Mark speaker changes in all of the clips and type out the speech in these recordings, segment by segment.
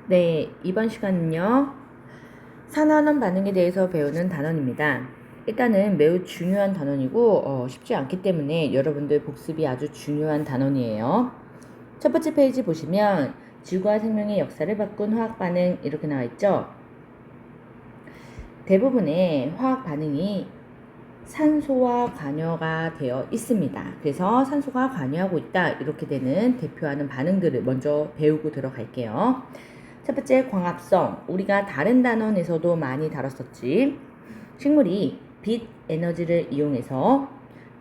Speaker 1: 네, 이번 시간은요, 산화환원 반응에 대해서 배우는 단원입니다. 일단은 매우 중요한 단원이고 쉽지 않기 때문에 여러분들 복습이 아주 중요한 단원이에요. 첫 번째 페이지 보시면 지구와 생명의 역사를 바꾼 화학 반응 이렇게 나와 있죠. 대부분의 화학 반응이 산소와 관여가 되어 있습니다. 그래서 산소가 관여하고 있다 이렇게 되는 대표하는 반응들을 먼저 배우고 들어갈게요. 첫 번째 광합성. 우리가 다른 단원에서도 많이 다뤘었지. 식물이 빛 에너지를 이용해서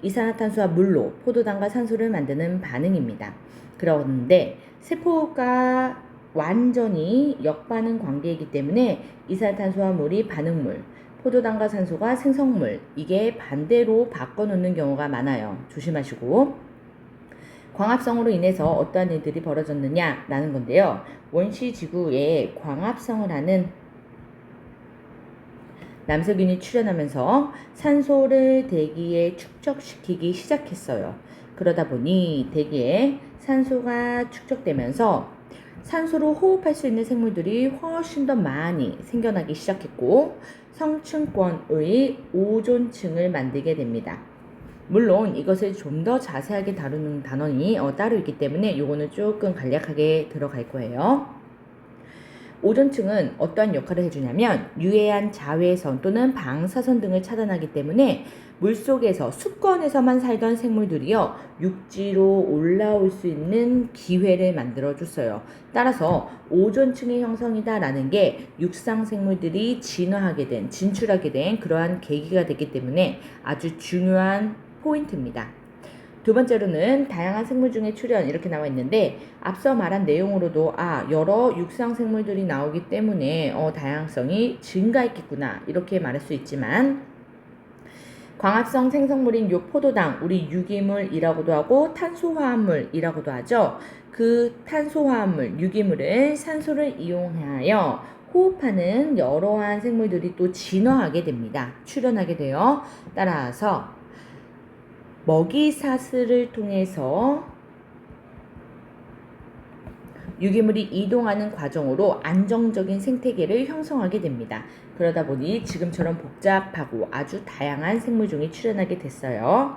Speaker 1: 이산화탄소와 물로 포도당과 산소를 만드는 반응입니다. 그런데 세포가 완전히 역반응 관계이기 때문에 이산화탄소와 물이 반응물, 포도당과 산소가 생성물, 이게 반대로 바꿔놓는 경우가 많아요. 조심하시고. 광합성으로 인해서 어떠한 일들이 벌어졌느냐라는 건데요. 원시 지구에 광합성을 하는 남석균이 출현하면서 산소를 대기에 축적시키기 시작했어요. 그러다 보니 대기에 산소가 축적되면서 산소로 호흡할 수 있는 생물들이 훨씬 더 많이 생겨나기 시작했고 성층권의 오존층을 만들게 됩니다. 물론 이것을 좀 더 자세하게 다루는 단원이 따로 있기 때문에 이거는 조금 간략하게 들어갈 거예요. 오존층은 어떠한 역할을 해주냐면 유해한 자외선 또는 방사선 등을 차단하기 때문에 물속에서 수권에서만 살던 생물들이요 육지로 올라올 수 있는 기회를 만들어 줬어요. 따라서 오존층의 형성이다 라는 게 육상 생물들이 진출하게 된 그러한 계기가 됐기 때문에 아주 중요한 포인트입니다. 두 번째로는 다양한 생물 중에 출현 이렇게 나와 있는데 앞서 말한 내용으로도 여러 육상 생물들이 나오기 때문에 다양성이 증가했겠구나 이렇게 말할 수 있지만 광합성 생성물인 요 포도당 우리 유기물이라고도 하고 탄소화합물이라고도 하죠. 그 탄소화합물 유기물을 산소를 이용하여 호흡하는 여러한 생물들이 또 진화하게 됩니다. 출현하게 돼요. 따라서 먹이사슬을 통해서 유기물이 이동하는 과정으로 안정적인 생태계를 형성하게 됩니다. 그러다 보니 지금처럼 복잡하고 아주 다양한 생물종이 출현하게 됐어요.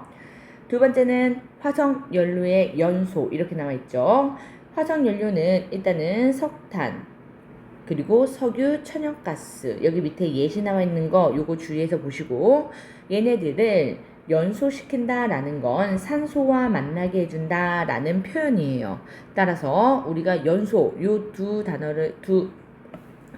Speaker 1: 두 번째는 화석연료의 연소 이렇게 나와 있죠. 화석연료는 일단은 석탄 그리고 석유, 천연가스 여기 밑에 예시 나와 있는 거 요거 주의해서 보시고 얘네들을 연소시킨다 라는 건 산소와 만나게 해준다 라는 표현이에요. 따라서 우리가 연소 요 두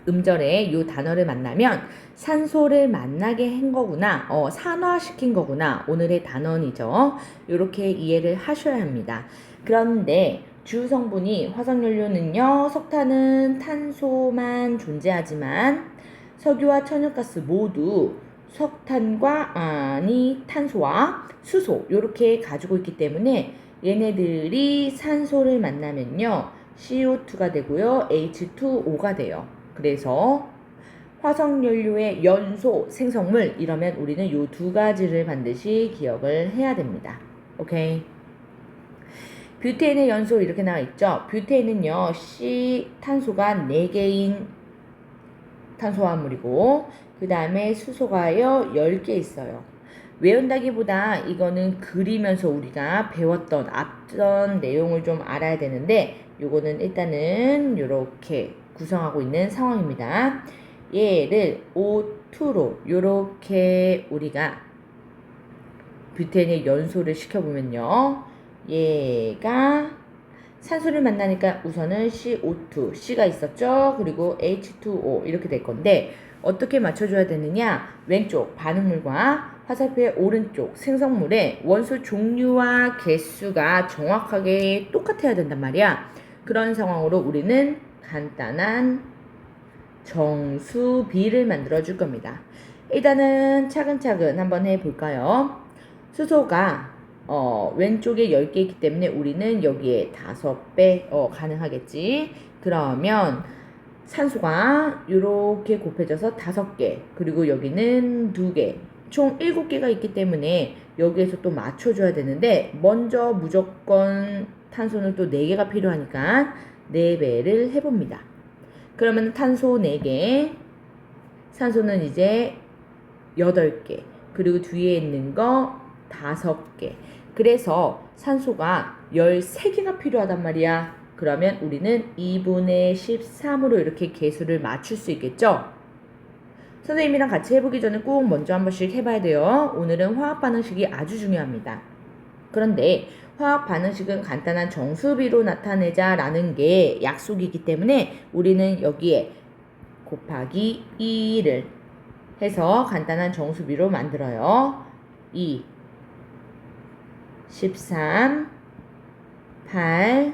Speaker 1: 음절에 요 단어를 만나면 산소를 만나게 한 거구나 산화시킨 거구나 오늘의 단원이죠. 이렇게 이해를 하셔야 합니다. 그런데 주 성분이 화석연료는요 석탄은 탄소만 존재하지만 석유와 천연가스 모두 석탄과 탄소와 수소 이렇게 가지고 있기 때문에 얘네들이 산소를 만나면요 CO2가 되고요 H2O가 돼요. 그래서 화석연료의 연소 생성물 이러면 우리는 이 두 가지를 반드시 기억을 해야 됩니다. 오케이. 뷰테인의 연소 이렇게 나와 있죠. 뷰테인은요 C 탄소가 4개인 탄소화물이고 그 다음에 수소가요 10개 있어요. 외운다기보다 이거는 그리면서 우리가 배웠던 앞전 내용을 좀 알아야 되는데 요거는 일단은 이렇게 구성하고 있는 상황입니다. 얘를 O2로 이렇게 우리가 뷰테인의 연소를 시켜보면요. 얘가 산소를 만나니까 우선은 CO2, C가 있었죠. 그리고 H2O 이렇게 될 건데 어떻게 맞춰줘야 되느냐? 왼쪽 반응물과 화살표의 오른쪽 생성물의 원소 종류와 개수가 정확하게 똑같아야 된단 말이야. 그런 상황으로 우리는 간단한 정수비를 만들어 줄 겁니다. 일단은 차근차근 한번 해볼까요? 수소가 왼쪽에 10개 있기 때문에 우리는 여기에 5배 가능하겠지. 그러면 산소가 이렇게 곱해져서 5개 그리고 여기는 2개 총 7개가 있기 때문에 여기에서 또 맞춰줘야 되는데 먼저 무조건 탄소는 또 4개가 필요하니까 4배를 해봅니다. 그러면 탄소 4개, 산소는 이제 8개, 그리고 뒤에 있는 거 5개. 그래서 산소가 13개가 필요하단 말이야. 그러면 우리는 2분의 13으로 이렇게 개수를 맞출 수 있겠죠? 선생님이랑 같이 해보기 전에 꼭 먼저 한 번씩 해봐야 돼요. 오늘은 화학 반응식이 아주 중요합니다. 그런데 화학 반응식은 간단한 정수비로 나타내자 라는 게 약속이기 때문에 우리는 여기에 곱하기 2를 해서 간단한 정수비로 만들어요. 2, 13, 8,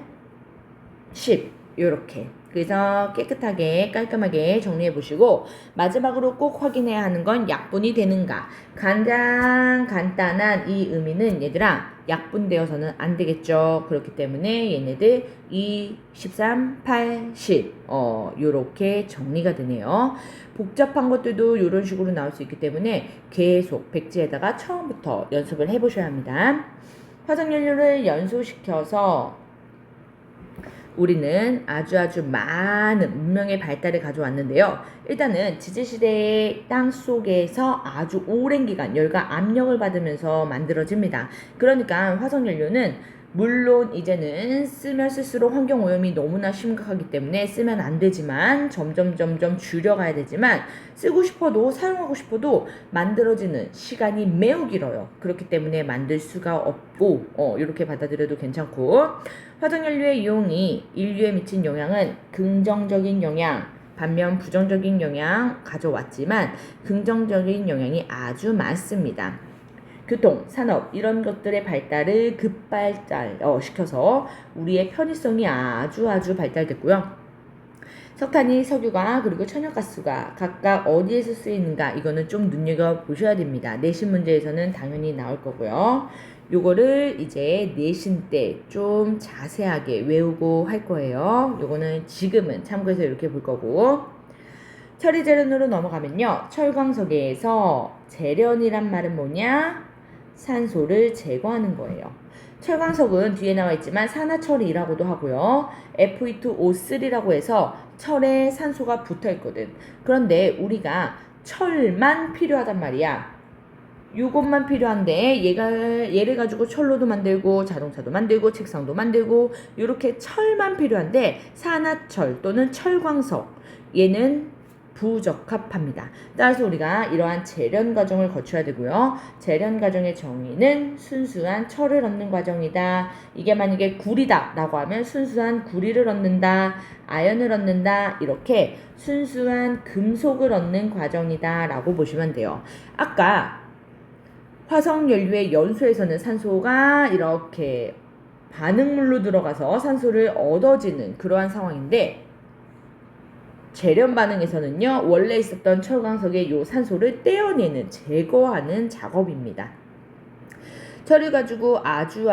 Speaker 1: 10 이렇게. 그래서 깨끗하게 깔끔하게 정리해 보시고 마지막으로 꼭 확인해야 하는 건 약분이 되는가. 가장 간단한 이 의미는 얘들아 약분되어서는 안 되겠죠. 그렇기 때문에 얘네들 2, 13, 8, 10 요렇게 정리가 되네요. 복잡한 것들도 이런 식으로 나올 수 있기 때문에 계속 백지에다가 처음부터 연습을 해 보셔야 합니다. 화석연료를 연소시켜서 우리는 아주 많은 문명의 발달을 가져왔는데요. 일단은 지질시대의 땅 속에서 아주 오랜 기간 열과 압력을 받으면서 만들어집니다. 그러니까 화석연료는 물론 이제는 쓰면 쓸수록 환경오염이 너무나 심각하기 때문에 쓰면 안 되지만 점점 줄여가야 되지만 쓰고 싶어도 사용하고 싶어도 만들어지는 시간이 매우 길어요. 그렇기 때문에 만들 수가 없고 이렇게 받아들여도 괜찮고 화석연료의 이용이 인류에 미친 영향은 긍정적인 영향 반면 부정적인 영향 가져왔지만 긍정적인 영향이 아주 많습니다. 교통, 산업 이런 것들의 발달을 시켜서 우리의 편의성이 아주 발달됐고요. 석탄이 석유가 그리고 천연가스가 각각 어디에서 쓰이는가 이거는 좀 눈여겨보셔야 됩니다. 내신 문제에서는 당연히 나올 거고요. 요거를 이제 내신 때 좀 자세하게 외우고 할 거예요. 요거는 지금은 참고해서 이렇게 볼 거고 처리 재련으로 넘어가면요. 철광석에서 재련이란 말은 뭐냐? 산소를 제거하는 거예요. 철광석은 뒤에 나와 있지만 산화철이라고도 하고요. Fe2O3라고 해서 철에 산소가 붙어 있거든. 그런데 우리가 철만 필요하단 말이야. 요것만 필요한데 얘를 가지고 철로도 만들고 자동차도 만들고 책상도 만들고 이렇게 철만 필요한데 산화철 또는 철광석 얘는 부적합합니다. 따라서 우리가 이러한 재련 과정을 거쳐야 되고요. 재련 과정의 정의는 순수한 철을 얻는 과정이다. 이게 만약에 구리다 라고 하면 순수한 구리를 얻는다. 아연을 얻는다. 이렇게 순수한 금속을 얻는 과정이다 라고 보시면 돼요. 아까 화석연료의 연소에서는 산소가 이렇게 반응물로 들어가서 산소를 얻어지는 그러한 상황인데 재련 반응에서는요 원래 있었던 철광석의 요 산소를 떼어내는 제거하는 작업입니다. 철을 가지고 아주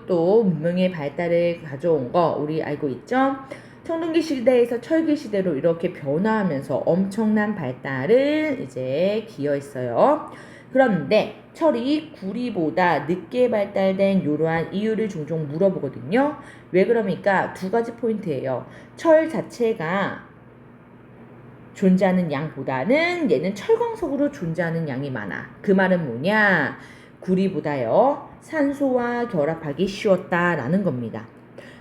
Speaker 1: 또 문명의 발달을 가져온 거 우리 알고 있죠? 청동기 시대에서 철기 시대로 이렇게 변화하면서 엄청난 발달을 이제 기여했어요. 그런데 철이 구리보다 늦게 발달된 이러한 이유를 종종 물어보거든요. 왜 그럽니까? 두 가지 포인트예요. 철 자체가 존재하는 양보다는 얘는 철광석으로 존재하는 양이 많아. 그 말은 뭐냐? 구리보다요. 산소와 결합하기 쉬웠다라는 겁니다.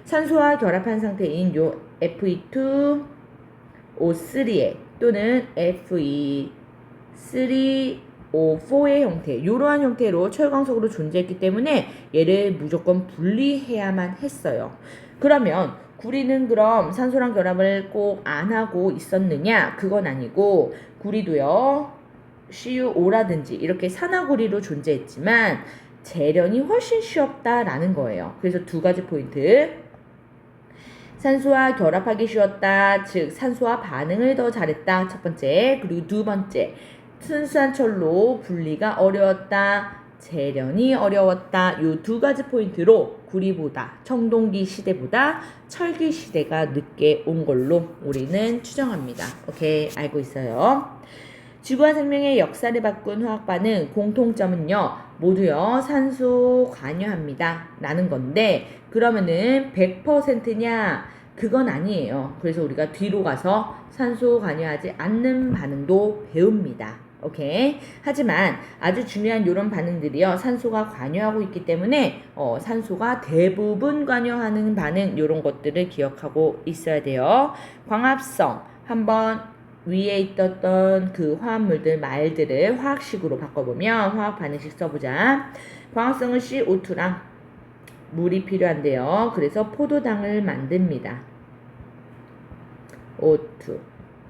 Speaker 1: 산소와 결합한 상태인 요 Fe2O3에 또는 Fe3O4의 형태, 이러한 형태로 철광석으로 존재했기 때문에 얘를 무조건 분리해야만 했어요. 그러면 구리는 그럼 산소랑 결합을 꼭 안 하고 있었느냐? 그건 아니고 구리도요. CuO라든지 이렇게 산화구리로 존재했지만 재련이 훨씬 쉬웠다라는 거예요. 그래서 두 가지 포인트. 산소와 결합하기 쉬웠다. 즉 산소와 반응을 더 잘했다. 첫 번째. 그리고 두 번째. 순수한 철로 분리가 어려웠다. 재련이 어려웠다. 요 두 가지 포인트로 구리보다 청동기 시대보다 철기 시대가 늦게 온 걸로 우리는 추정합니다. 오케이, 알고 있어요. 지구와 생명의 역사를 바꾼 화학 반응 공통점은요. 모두요. 산소 관여합니다. 라는 건데 그러면은 100%냐 그건 아니에요. 그래서 우리가 뒤로 가서 산소 관여하지 않는 반응도 배웁니다. 오케이. 하지만 아주 중요한 이런 반응들이요. 산소가 관여하고 있기 때문에 산소가 대부분 관여하는 반응 이런 것들을 기억하고 있어야 돼요. 광합성 한번 위에 있었던 그 화합물들 말들을 화학식으로 바꿔보면 화학 반응식 써보자. 광합성은 CO2랑 물이 필요한데요. 그래서 포도당을 만듭니다. O2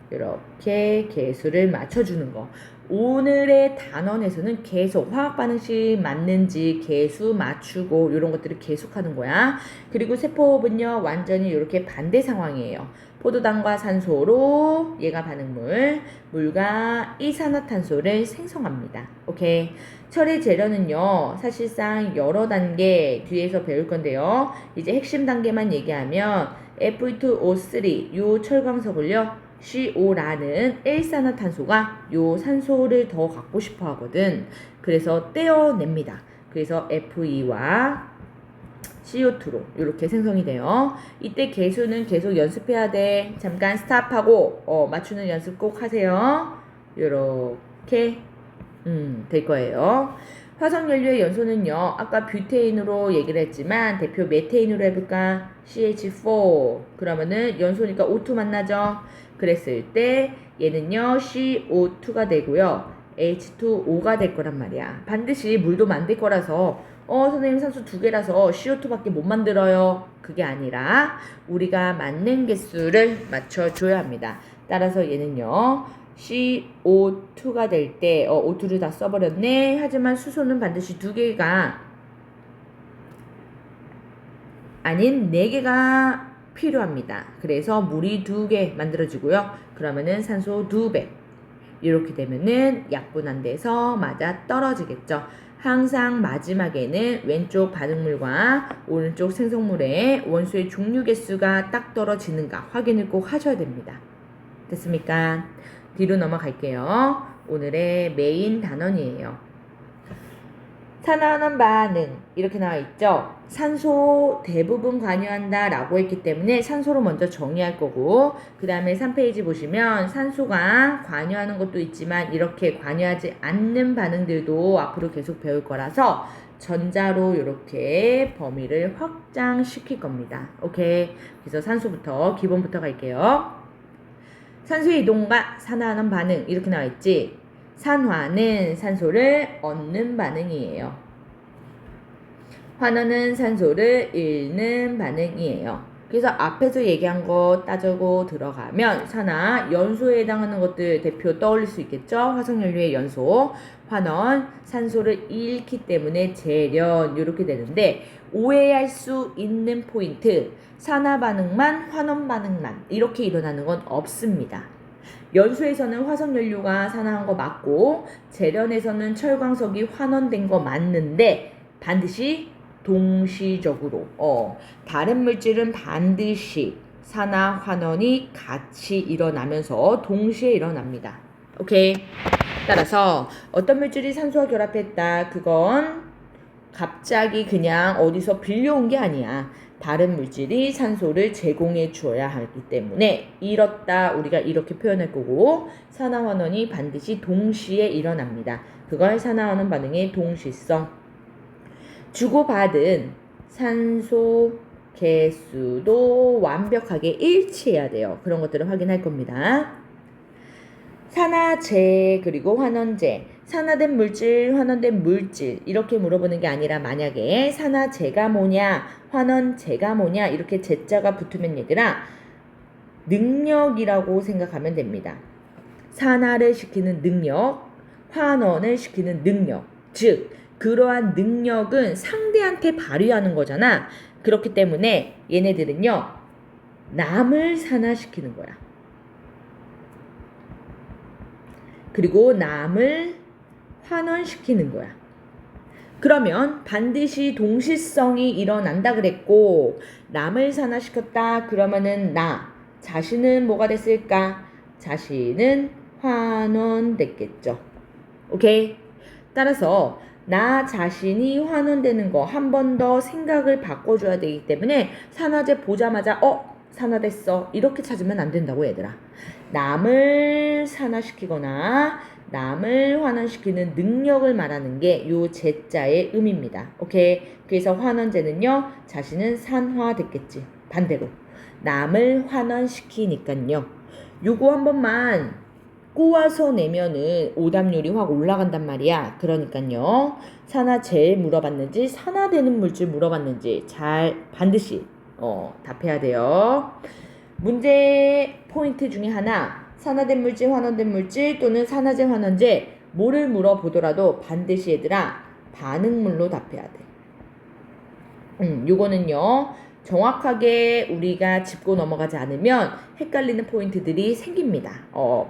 Speaker 1: 이렇게 개수를 맞춰주는 거. 오늘의 단원에서는 계속 화학 반응식 맞는지 개수 맞추고 이런 것들을 계속하는 거야. 그리고 세포호흡은요 완전히 이렇게 반대 상황이에요. 포도당과 산소로 얘가 반응물, 물과 이산화탄소를 생성합니다. 오케이. 처리 재료는요 사실상 여러 단계 뒤에서 배울 건데요. 이제 핵심 단계만 얘기하면 Fe2O3 요 철광석을요 CO라는 일산화탄소가 요 산소를 더 갖고 싶어 하거든. 그래서 떼어냅니다. 그래서 Fe2와 CO2로 이렇게 생성이 돼요. 이때 개수는 계속 연습해야 돼. 잠깐 스탑하고 맞추는 연습 꼭 하세요. 요렇게 될 거예요. 화석연료의 연소는요. 아까 뷰테인으로 얘기를 했지만 대표 메테인으로 해볼까? CH4 그러면은 연소니까 O2 만나죠. 그랬을 때 얘는요 CO2가 되고요. H2O가 될 거란 말이야. 반드시 물도 만들 거라서 선생님 산소 2개라서 CO2밖에 못 만들어요. 그게 아니라 우리가 맞는 개수를 맞춰줘야 합니다. 따라서 얘는요 CO2가 될 때 O2를 다 써버렸네. 하지만 수소는 반드시 2개가 아닌 4개가 필요합니다. 그래서 물이 2개 만들어지고요. 그러면은 산소 2배 이렇게 되면은 약분 안 돼서 맞아 떨어지겠죠. 항상 마지막에는 왼쪽 반응물과 오른쪽 생성물의 원소의 종류 개수가 딱 떨어지는가 확인을 꼭 하셔야 됩니다. 됐습니까? 뒤로 넘어갈게요. 오늘의 메인 단원이에요. 산화환원 반응 이렇게 나와 있죠. 산소 대부분 관여한다 라고 했기 때문에 산소로 먼저 정의할 거고 그 다음에 3페이지 보시면 산소가 관여하는 것도 있지만 이렇게 관여하지 않는 반응들도 앞으로 계속 배울 거라서 전자로 이렇게 범위를 확장시킬 겁니다. 오케이. 그래서 산소부터 기본부터 갈게요. 산소의 이동과 산화하는 반응 이렇게 나와 있지. 산화는 산소를 얻는 반응이에요. 환원은 산소를 잃는 반응이에요. 그래서 앞에서 얘기한 거 따져고 들어가면 산화, 연소에 해당하는 것들 대표 떠올릴 수 있겠죠? 화석연료의 연소, 환원, 산소를 잃기 때문에 재련 이렇게 되는데 오해할 수 있는 포인트 산화 반응만 환원 반응만 이렇게 일어나는 건 없습니다. 연소에서는 화석연료가 산화한 거 맞고 재련에서는 철광석이 환원된 거 맞는데 반드시 동시적으로 다른 물질은 반드시 산화 환원이 같이 일어나면서 동시에 일어납니다. 오케이. 따라서 어떤 물질이 산소와 결합했다. 그건 갑자기 그냥 어디서 빌려온 게 아니야. 다른 물질이 산소를 제공해 주어야 하기 때문에 이렇다 우리가 이렇게 표현할 거고 산화환원이 반드시 동시에 일어납니다. 그걸 산화환원 반응의 동시성. 주고받은 산소 개수도 완벽하게 일치해야 돼요. 그런 것들을 확인할 겁니다. 산화제 그리고 환원제 산화된 물질, 환원된 물질 이렇게 물어보는 게 아니라 만약에 산화제가 뭐냐, 환원제가 뭐냐 이렇게 제자가 붙으면 얘들아 능력이라고 생각하면 됩니다. 산화를 시키는 능력, 환원을 시키는 능력 즉 그러한 능력은 상대한테 발휘하는 거잖아. 그렇기 때문에 얘네들은요 남을 산화시키는 거야. 그리고 남을 환원시키는 거야. 그러면 반드시 동시성이 일어난다 그랬고 남을 산화시켰다 그러면은 나 자신은 뭐가 됐을까? 자신은 환원됐겠죠. 오케이? 따라서 나 자신이 환원되는 거 한 번 더 생각을 바꿔줘야 되기 때문에 산화제 보자마자 산화됐어. 이렇게 찾으면 안 된다고 얘들아. 남을 산화시키거나 남을 환원시키는 능력을 말하는 게 요 제자의 의미입니다. 오케이. 그래서 환원제는요, 자신은 산화됐겠지. 반대로 남을 환원시키니깐요. 요거 한 번만 꼬아서 내면은 오답률이 확 올라간단 말이야. 그러니까요, 산화제 물어봤는지 산화되는 물질 물어봤는지 잘 반드시 답해야 돼요. 문제 포인트 중에 하나, 산화된 물질, 환원된 물질 또는 산화제, 환원제 뭐를 물어보더라도 반드시 얘들아 반응물로 답해야 돼. 요거는요, 정확하게 우리가 짚고 넘어가지 않으면 헷갈리는 포인트들이 생깁니다.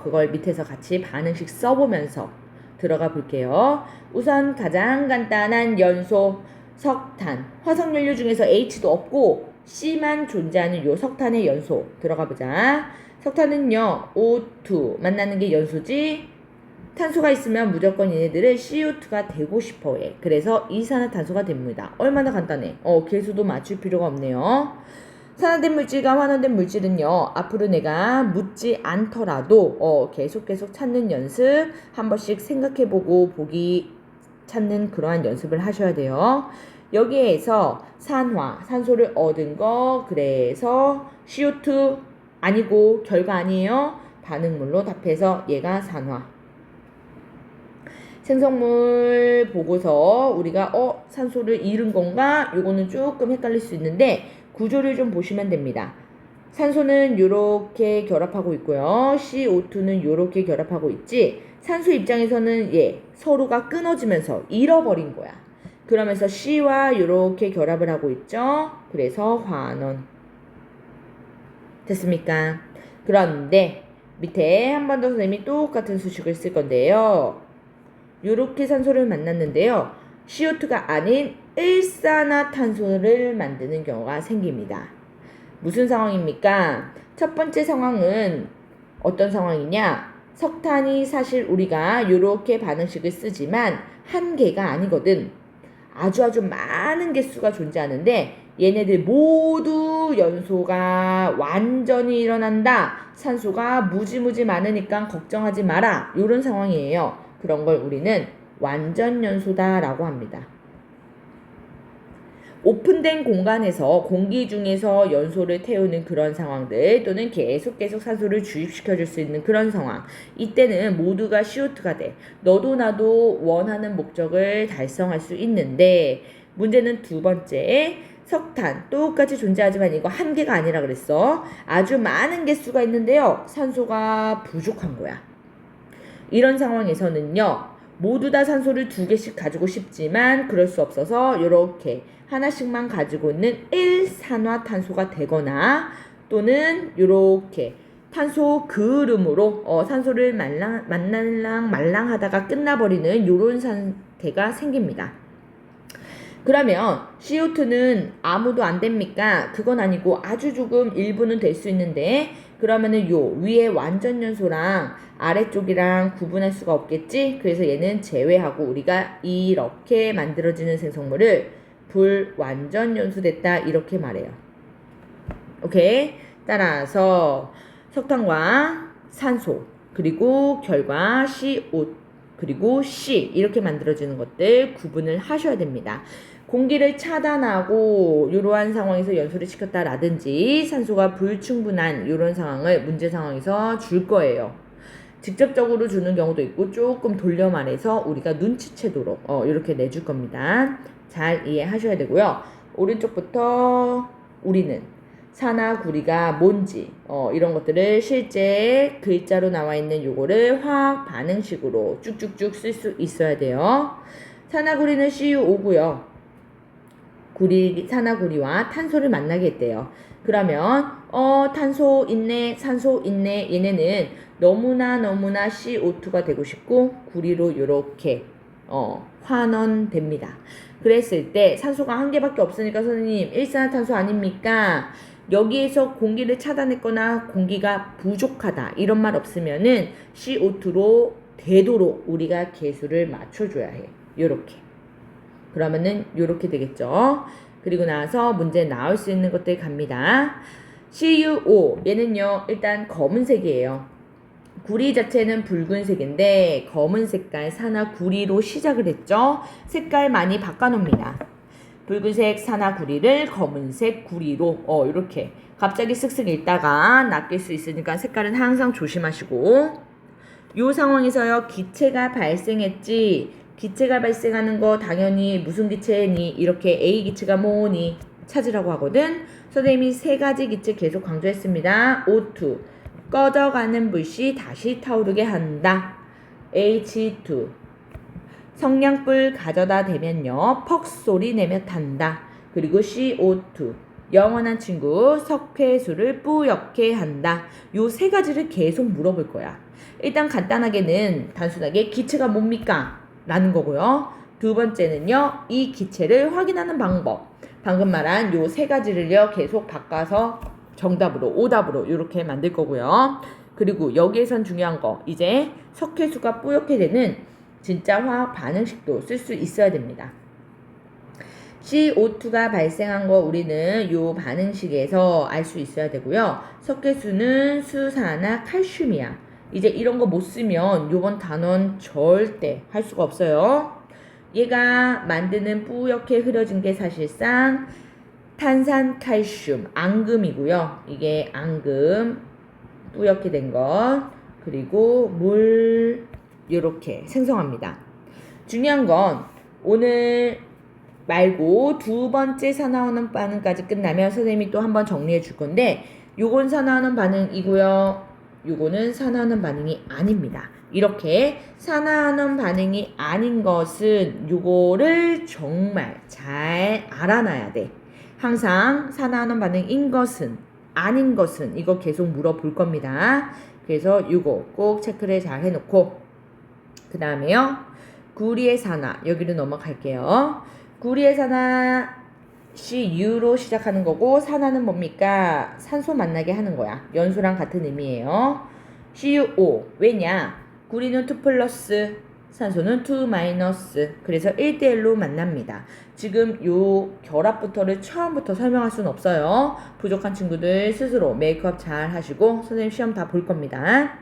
Speaker 1: 그걸 밑에서 같이 반응식 써보면서 들어가 볼게요. 우선 가장 간단한 연소 석탄, 화석연료 중에서 H도 없고 C만 존재하는 요 석탄의 연소 들어가 보자. 석탄은요, O2 만나는 게 연소지. 탄소가 있으면 무조건 얘네들은 CO2가 되고 싶어 해. 그래서 이산화탄소가 됩니다. 얼마나 간단해. 개수도 맞출 필요가 없네요. 산화된 물질과 환원된 물질은요, 앞으로 내가 묻지 않더라도 계속 찾는 연습 한 번씩 생각해보고 보기 찾는 그러한 연습을 하셔야 돼요. 여기에서 산소를 얻은 거, 그래서 CO2 아니고 결과 아니에요. 반응물로 답해서 얘가 산화. 생성물 보고서 우리가 산소를 잃은 건가? 요거는 조금 헷갈릴 수 있는데 구조를 좀 보시면 됩니다. 산소는 요렇게 결합하고 있고요. CO2는 요렇게 결합하고 있지. 산소 입장에서는 서로가 끊어지면서 잃어버린 거야. 그러면서 C와 요렇게 결합을 하고 있죠. 그래서 환원. 됐습니까? 그런데 밑에 한 번 더 선생님이 똑같은 수식을 쓸 건데요. 요렇게 산소를 만났는데요. CO2가 아닌 일산화탄소를 만드는 경우가 생깁니다. 무슨 상황입니까? 첫 번째 상황은 어떤 상황이냐? 석탄이 사실 우리가 요렇게 반응식을 쓰지만 한 개가 아니거든. 아주 많은 개수가 존재하는데 얘네들 모두 연소가 완전히 일어난다. 산소가 무지무지 많으니까 걱정하지 마라. 요런 상황이에요. 그런 걸 우리는 완전 연소다라고 합니다. 오픈된 공간에서 공기 중에서 연소를 태우는 그런 상황들 또는 계속 산소를 주입시켜줄 수 있는 그런 상황, 이때는 모두가 CO2가 돼. 너도 나도 원하는 목적을 달성할 수 있는데 문제는 두 번째, 석탄 똑같이 존재하지만 이거 한 개가 아니라 그랬어. 아주 많은 개수가 있는데요. 산소가 부족한 거야. 이런 상황에서는요, 모두 다 산소를 2개씩 가지고 싶지만 그럴 수 없어서 이렇게 하나씩만 가지고 있는 일산화탄소가 되거나 또는 이렇게 탄소 그름으로 산소를 말랑하다가 끝나버리는 이런 상태가 생깁니다. 그러면 CO2는 아무도 안 됩니까? 그건 아니고 아주 조금 일부는 될 수 있는데 그러면은 요 위에 완전 연소랑 아래쪽이랑 구분할 수가 없겠지? 그래서 얘는 제외하고 우리가 이렇게 만들어지는 생성물을 불완전 연소됐다 이렇게 말해요. 오케이? 따라서 석탄과 산소 그리고 결과 CO 그리고 C 이렇게 만들어지는 것들 구분을 하셔야 됩니다. 공기를 차단하고 이러한 상황에서 연소를 시켰다라든지 산소가 불충분한 이런 상황을 문제 상황에서 줄 거예요. 직접적으로 주는 경우도 있고 조금 돌려 말해서 우리가 눈치채도록 이렇게 내줄 겁니다. 잘 이해하셔야 되고요. 오른쪽부터 우리는 산화구리가 뭔지 이런 것들을 실제 글자로 나와 있는 요거를 화학 반응식으로 쭉쭉쭉 쓸 수 있어야 돼요. 산화구리는 CuO고요. 산화구리와 탄소를 만나게 했대요. 그러면 탄소 있네, 산소 있네. 얘네는 너무나 CO2가 되고 싶고 구리로 이렇게 환원됩니다. 그랬을 때 산소가 한 개밖에 없으니까 선생님 일산화탄소 아닙니까? 여기에서 공기를 차단했거나 공기가 부족하다 이런 말 없으면은 CO2로 되도록 우리가 개수를 맞춰줘야 해. 요렇게. 그러면은 요렇게 되겠죠. 그리고 나서 문제 나올 수 있는 것들 갑니다. CuO 얘는요 일단 검은색이에요. 구리 자체는 붉은색인데 검은 색깔 산화구리로 시작을 했죠. 색깔 많이 바꿔놓습니다. 붉은색 산화구리를 검은색 구리로 이렇게 갑자기 쓱쓱 읽다가 낚일 수 있으니까 색깔은 항상 조심하시고, 요 상황에서요 기체가 발생했지, 기체가 발생하는 거 당연히 무슨 기체니, 이렇게 A 기체가 뭐니 찾으라고 하거든. 선생님이 세 가지 기체 계속 강조했습니다. O2 꺼져가는 불씨 다시 타오르게 한다. H2 성냥불 가져다 대면요 퍽 소리 내며 탄다. 그리고 CO2 영원한 친구 석회수를 뿌옇게 한다. 요 세 가지를 계속 물어볼 거야. 일단 간단하게는 단순하게 기체가 뭡니까? 라는 거고요. 두 번째는요 이 기체를 확인하는 방법. 방금 말한 요 세 가지를요 계속 바꿔서 정답으로 오답으로 이렇게 만들 거고요. 그리고 여기에선 중요한 거, 이제 석회수가 뿌옇게 되는 진짜 화학 반응식도 쓸 수 있어야 됩니다. CO2가 발생한 거 우리는 요 반응식에서 알 수 있어야 되고요. 석회수는 수산화 칼슘이야. 이제 이런 거 못 쓰면 요번 단원 절대 할 수가 없어요. 얘가 만드는 뿌옇게 흐려진 게 사실상 탄산칼슘, 앙금이고요. 이게 앙금, 뿌옇게 된 것, 그리고 물 이렇게 생성합니다. 중요한 건 오늘 말고 두 번째 산화하는 반응까지 끝나면 선생님이 또 한번 정리해 줄 건데, 요건 산화하는 반응이고요. 요거는 산화하는 반응이 아닙니다. 이렇게 산화하는 반응이 아닌 것은 요거를 정말 잘 알아놔야 돼. 항상 산화하는 반응인 것은, 아닌 것은 이거 계속 물어볼 겁니다. 그래서 요거 꼭 체크를 잘 해놓고, 그 다음에요 구리의 산화 여기로 넘어갈게요. 구리의 산화 CU로 시작하는 거고, 산화는 뭡니까? 산소 만나게 하는 거야. 연소랑 같은 의미예요. CuO 왜냐? 구리는 2 플러스, 산소는 2 마이너스. 그래서 1대1로 만납니다. 지금 요 결합부터를 처음부터 설명할 수는 없어요. 부족한 친구들 스스로 메이크업 잘 하시고 선생님 시험 다 볼 겁니다.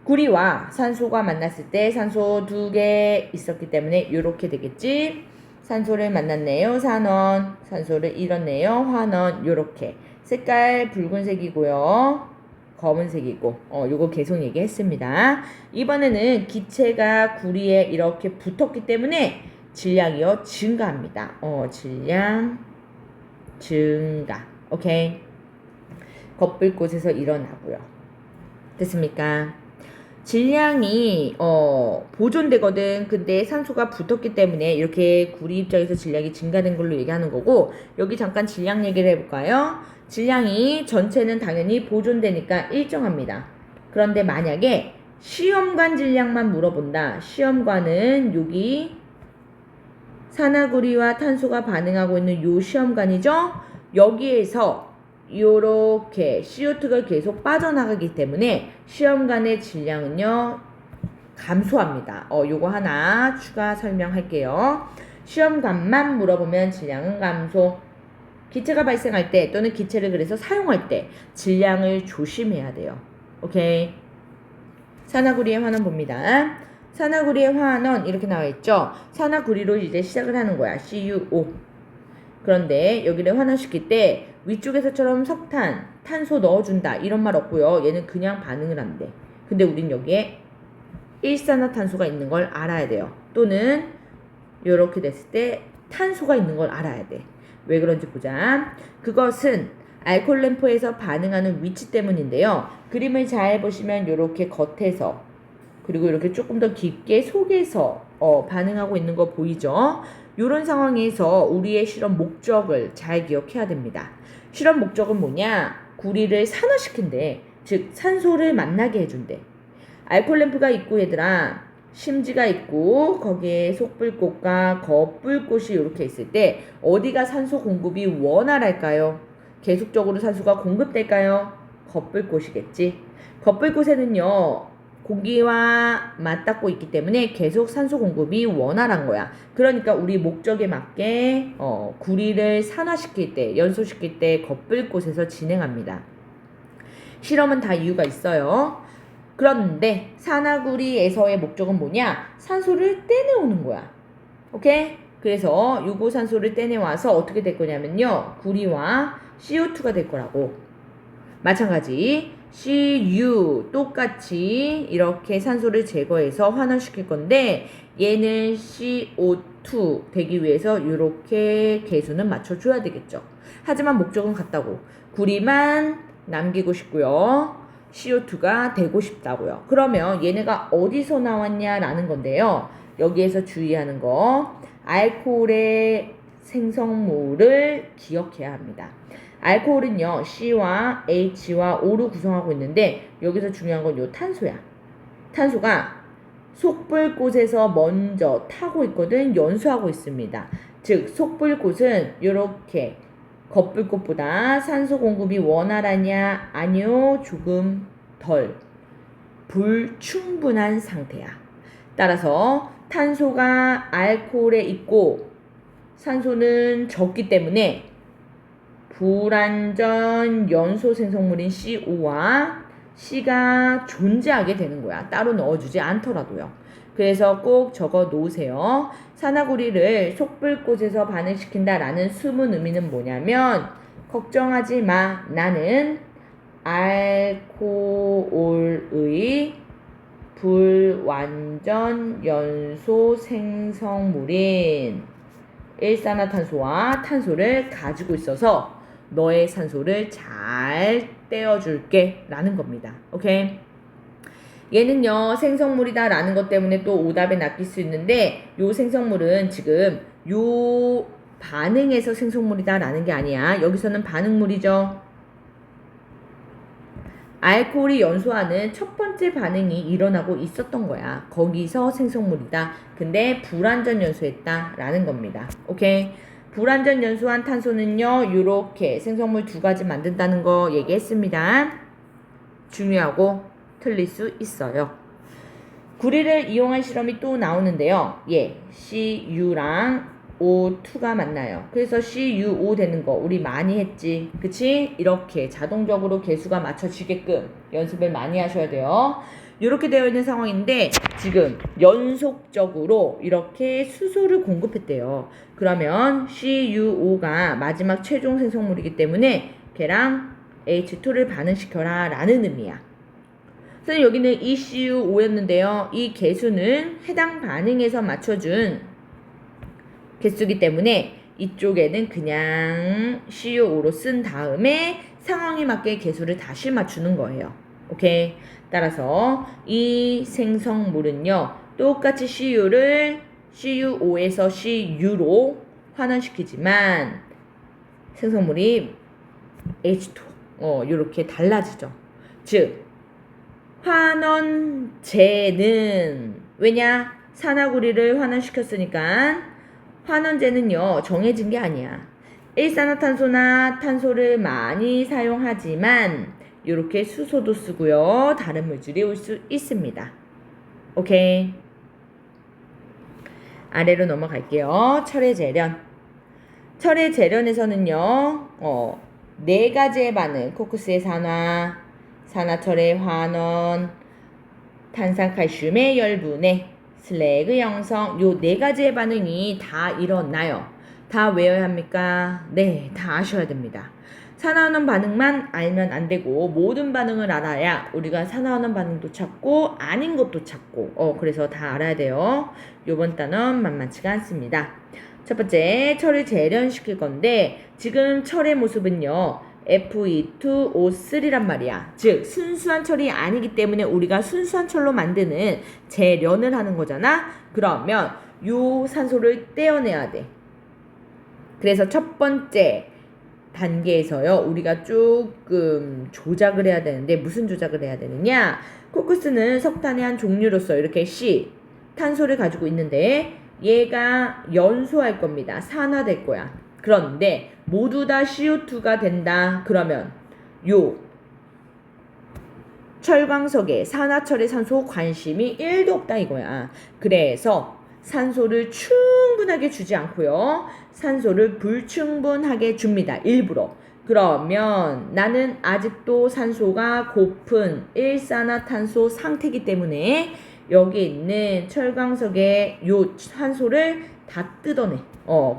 Speaker 1: 구리와 산소가 만났을 때 산소 2개 있었기 때문에 이렇게 되겠지. 산소를 만났네요. 산원. 산소를 잃었네요. 환원. 요렇게 색깔 붉은색이고요. 검은색이고 요거 계속 얘기했습니다. 이번에는 기체가 구리에 이렇게 붙었기 때문에 질량이요 증가합니다. 질량 증가. 오케이. 겉불꽃에서 일어나고요. 됐습니까? 질량이 보존되거든. 근데 산소가 붙었기 때문에 이렇게 구리 입장에서 질량이 증가된 걸로 얘기하는 거고, 여기 잠깐 질량 얘기를 해볼까요? 질량이 전체는 당연히 보존되니까 일정합니다. 그런데 만약에 시험관 질량만 물어본다. 시험관은 여기 산화구리와 탄소가 반응하고 있는 요 시험관이죠. 여기에서 요렇게 CO2가 계속 빠져나가기 때문에 시험관의 질량은요 감소합니다. 요거 하나 추가 설명할게요. 시험관만 물어보면 질량은 감소. 기체가 발생할 때 또는 기체를 그래서 사용할 때 질량을 조심해야 돼요. 오케이. 산화구리의 환원 봅니다. 산화구리의 환원 이렇게 나와 있죠. 산화구리로 이제 시작을 하는 거야. CuO. 그런데 여기를 환원시킬 때 위쪽에서처럼 석탄, 탄소 넣어준다 이런 말 없고요. 얘는 그냥 반응을 한대. 근데 우린 여기에 일산화탄소가 있는 걸 알아야 돼요. 또는 이렇게 됐을 때 탄소가 있는 걸 알아야 돼. 왜 그런지 보자. 그것은 알코올 램프에서 반응하는 위치 때문인데요. 그림을 잘 보시면 이렇게 겉에서 그리고 이렇게 조금 더 깊게 속에서 반응하고 있는 거 보이죠? 이런 상황에서 우리의 실험 목적을 잘 기억해야 됩니다. 실험 목적은 뭐냐? 구리를 산화시킨대. 즉 산소를 만나게 해준대. 알코올 램프가 있고 얘들아, 심지가 있고 거기에 속불꽃과 겉불꽃이 이렇게 있을 때 어디가 산소 공급이 원활할까요? 계속적으로 산소가 공급될까요? 겉불꽃이겠지. 겉불꽃에는요 고기와 맞닿고 있기 때문에 계속 산소 공급이 원활한 거야. 그러니까 우리 목적에 맞게 구리를 산화시킬 때, 연소시킬 때 겉불 곳에서 진행합니다. 실험은 다 이유가 있어요. 그런데 산화구리에서의 목적은 뭐냐? 산소를 떼내오는 거야. 오케이? 그래서 유고산소를 떼내와서 어떻게 될 거냐면요. 구리와 CO2가 될 거라고. 마찬가지 CU 똑같이 이렇게 산소를 제거해서 환원시킬 건데 얘는 CO2 되기 위해서 이렇게 개수는 맞춰줘야 되겠죠. 하지만 목적은 같다고. 구리만 남기고 싶고요. CO2가 되고 싶다고요. 그러면 얘네가 어디서 나왔냐라는 건데요. 여기에서 주의하는 거 알코올의 생성물을 기억해야 합니다. 알코올은요 C와 H와 O로 구성하고 있는데 여기서 중요한 건 요 탄소야. 탄소가 속불꽃에서 먼저 타고 있거든. 연소하고 있습니다. 즉 속불꽃은 이렇게 겉불꽃보다 산소 공급이 원활하냐? 아니요, 조금 덜 불충분한 상태야. 따라서 탄소가 알코올에 있고 산소는 적기 때문에 불완전 연소 생성물인 CO와 C가 존재하게 되는 거야. 따로 넣어주지 않더라도요. 그래서 꼭 적어 놓으세요. 산화구리를 속불꽃에서 반응시킨다라는 숨은 의미는 뭐냐면 걱정하지 마. 나는 알코올의 불완전 연소 생성물인 일산화탄소와 탄소를 가지고 있어서 너의 산소를 잘 떼어줄게 라는 겁니다. 오케이? 얘는요 생성물이다 라는 것 때문에 또 오답에 낚일 수 있는데 요 생성물은 지금 요 반응에서 생성물이다 라는 게 아니야. 여기서는 반응물이죠. 알코올이 연소하는 첫 번째 반응이 일어나고 있었던 거야. 거기서 생성물이다. 근데 불완전 연소했다 라는 겁니다. 오케이? 불완전 연소한 탄소는요 요렇게 생성물 두 가지 만든다는 거 얘기했습니다. 중요하고 틀릴 수 있어요. 구리를 이용한 실험이 또 나오는데요. CU랑 O2가 만나요. 그래서 CuO 되는 거 우리 많이 했지. 그치? 이렇게 자동적으로 개수가 맞춰지게끔 연습을 많이 하셔야 돼요. 이렇게 되어 있는 상황인데 지금 연속적으로 이렇게 수소를 공급했대요. 그러면 CuO가 마지막 최종 생성물이기 때문에 걔랑 H2를 반응시켜라 라는 의미야. 선생님 여기는 ECuO였는데요. 이 개수는 해당 반응에서 맞춰준 개수기 때문에 이쪽에는 그냥 CuO로 쓴 다음에 상황에 맞게 개수를 다시 맞추는 거예요. 오케이? 따라서 이 생성물은요. 똑같이 Cu를 CuO에서 CU로 환원시키지만 생성물이 H2 이렇게 달라지죠. 즉 환원제는 왜냐? 산화구리를 환원시켰으니까 환원제는요 정해진 게 아니야. 일산화탄소나 탄소를 많이 사용하지만 이렇게 수소도 쓰고요. 다른 물질이 올 수 있습니다. 오케이. 아래로 넘어갈게요. 철의 재련. 철의 재련에서는요. 네 가지의 반응. 코크스의 산화, 산화철의 환원, 탄산칼슘의 열분해, 슬래그 형성 요 네 가지의 반응이 다 일어나요. 다 외워야 합니까? 네, 다 아셔야 됩니다. 산화하는 반응만 알면 안 되고 모든 반응을 알아야 우리가 산화하는 반응도 찾고 아닌 것도 찾고 그래서 다 알아야 돼요. 요번 단원 만만치가 않습니다. 첫 번째 철을 재련시킬 건데 지금 철의 모습은요. Fe2O3란 말이야. 즉 순수한 철이 아니기 때문에 우리가 순수한 철로 만드는 재련을 하는 거잖아. 그러면 요 산소를 떼어내야 돼. 그래서 첫 번째 단계에서요. 우리가 조금 조작을 해야 되는데 무슨 조작을 해야 되느냐. 코크스는 석탄의 한 종류로서 이렇게 C 탄소를 가지고 있는데 얘가 연소할 겁니다. 산화될 거야. 그런데 모두 다 CO2가 된다. 그러면 요 철광석에 산화철의 산소 관심이 1도 없다 이거야. 그래서 산소를 충분하게 주지 않고요. 산소를 불충분하게 줍니다. 일부러. 그러면 나는 아직도 산소가 고픈 일산화탄소 상태이기 때문에 여기 있는 철광석의 요 산소를 다 뜯어내.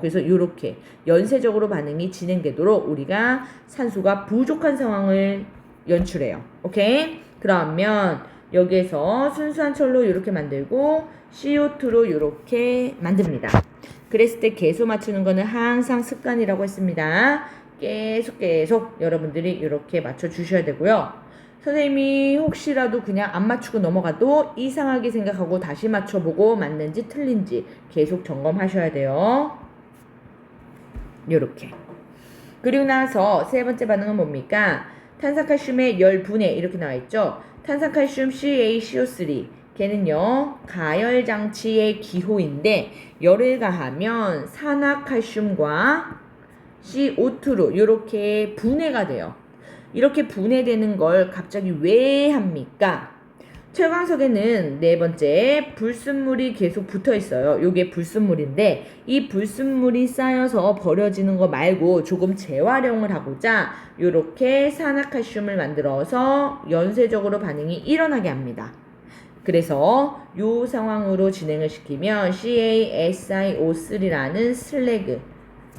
Speaker 1: 그래서 이렇게 연쇄적으로 반응이 진행되도록 우리가 산소가 부족한 상황을 연출해요. 오케이? 그러면 여기에서 순수한 철로 이렇게 만들고 CO2로 이렇게 만듭니다. 그랬을 때 계속 맞추는 거는 항상 습관이라고 했습니다. 계속 여러분들이 이렇게 맞춰주셔야 되고요. 선생님이 혹시라도 그냥 안 맞추고 넘어가도 이상하게 생각하고 다시 맞춰보고 맞는지 틀린지 계속 점검하셔야 돼요. 요렇게. 그리고 나서 세 번째 반응은 뭡니까? 탄산칼슘의 열분해 이렇게 나와있죠. 탄산칼슘 CaCO3 걔는요 가열장치의 기호인데 열을 가하면 산화칼슘과 CO2로 이렇게 분해가 돼요. 이렇게 분해되는 걸 갑자기 왜 합니까? 철광석에는 네 번째 불순물이 계속 붙어 있어요. 요게 불순물인데 이 불순물이 쌓여서 버려지는 거 말고 조금 재활용을 하고자 요렇게 산화칼슘을 만들어서 연쇄적으로 반응이 일어나게 합니다. 그래서 요 상황으로 진행을 시키면 CaSiO3라는 슬래그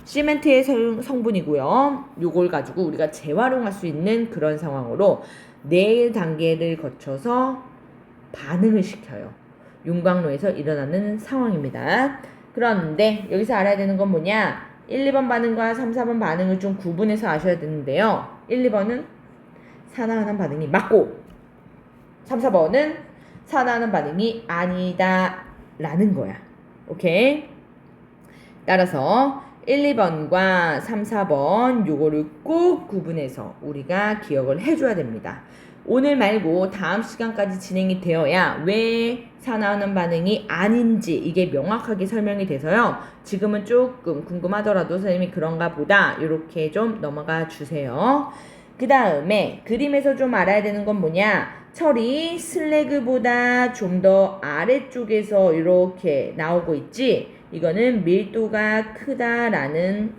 Speaker 1: 시멘트의 성분이고요. 요걸 가지고 우리가 재활용할 수 있는 그런 상황으로 네 단계를 거쳐서 반응을 시켜요. 윤곽로에서 일어나는 상황입니다. 그런데 여기서 알아야 되는 건 뭐냐? 1, 2번 반응과 3, 4번 반응을 좀 구분해서 아셔야 되는데요. 1, 2번은 산화하는 반응이 맞고 3, 4번은 산화하는 반응이 아니다 라는 거야. 오케이? 따라서 1, 2번과 3, 4번 요거를 꼭 구분해서 우리가 기억을 해줘야 됩니다. 오늘 말고 다음 시간까지 진행이 되어야 왜 산화하는 반응이 아닌지 이게 명확하게 설명이 돼서요. 지금은 조금 궁금하더라도 선생님이 그런가 보다 이렇게 좀 넘어가 주세요. 그 다음에 그림에서 좀 알아야 되는 건 뭐냐? 철이 슬래그보다 좀 더 아래쪽에서 이렇게 나오고 있지? 이거는 밀도가 크다라는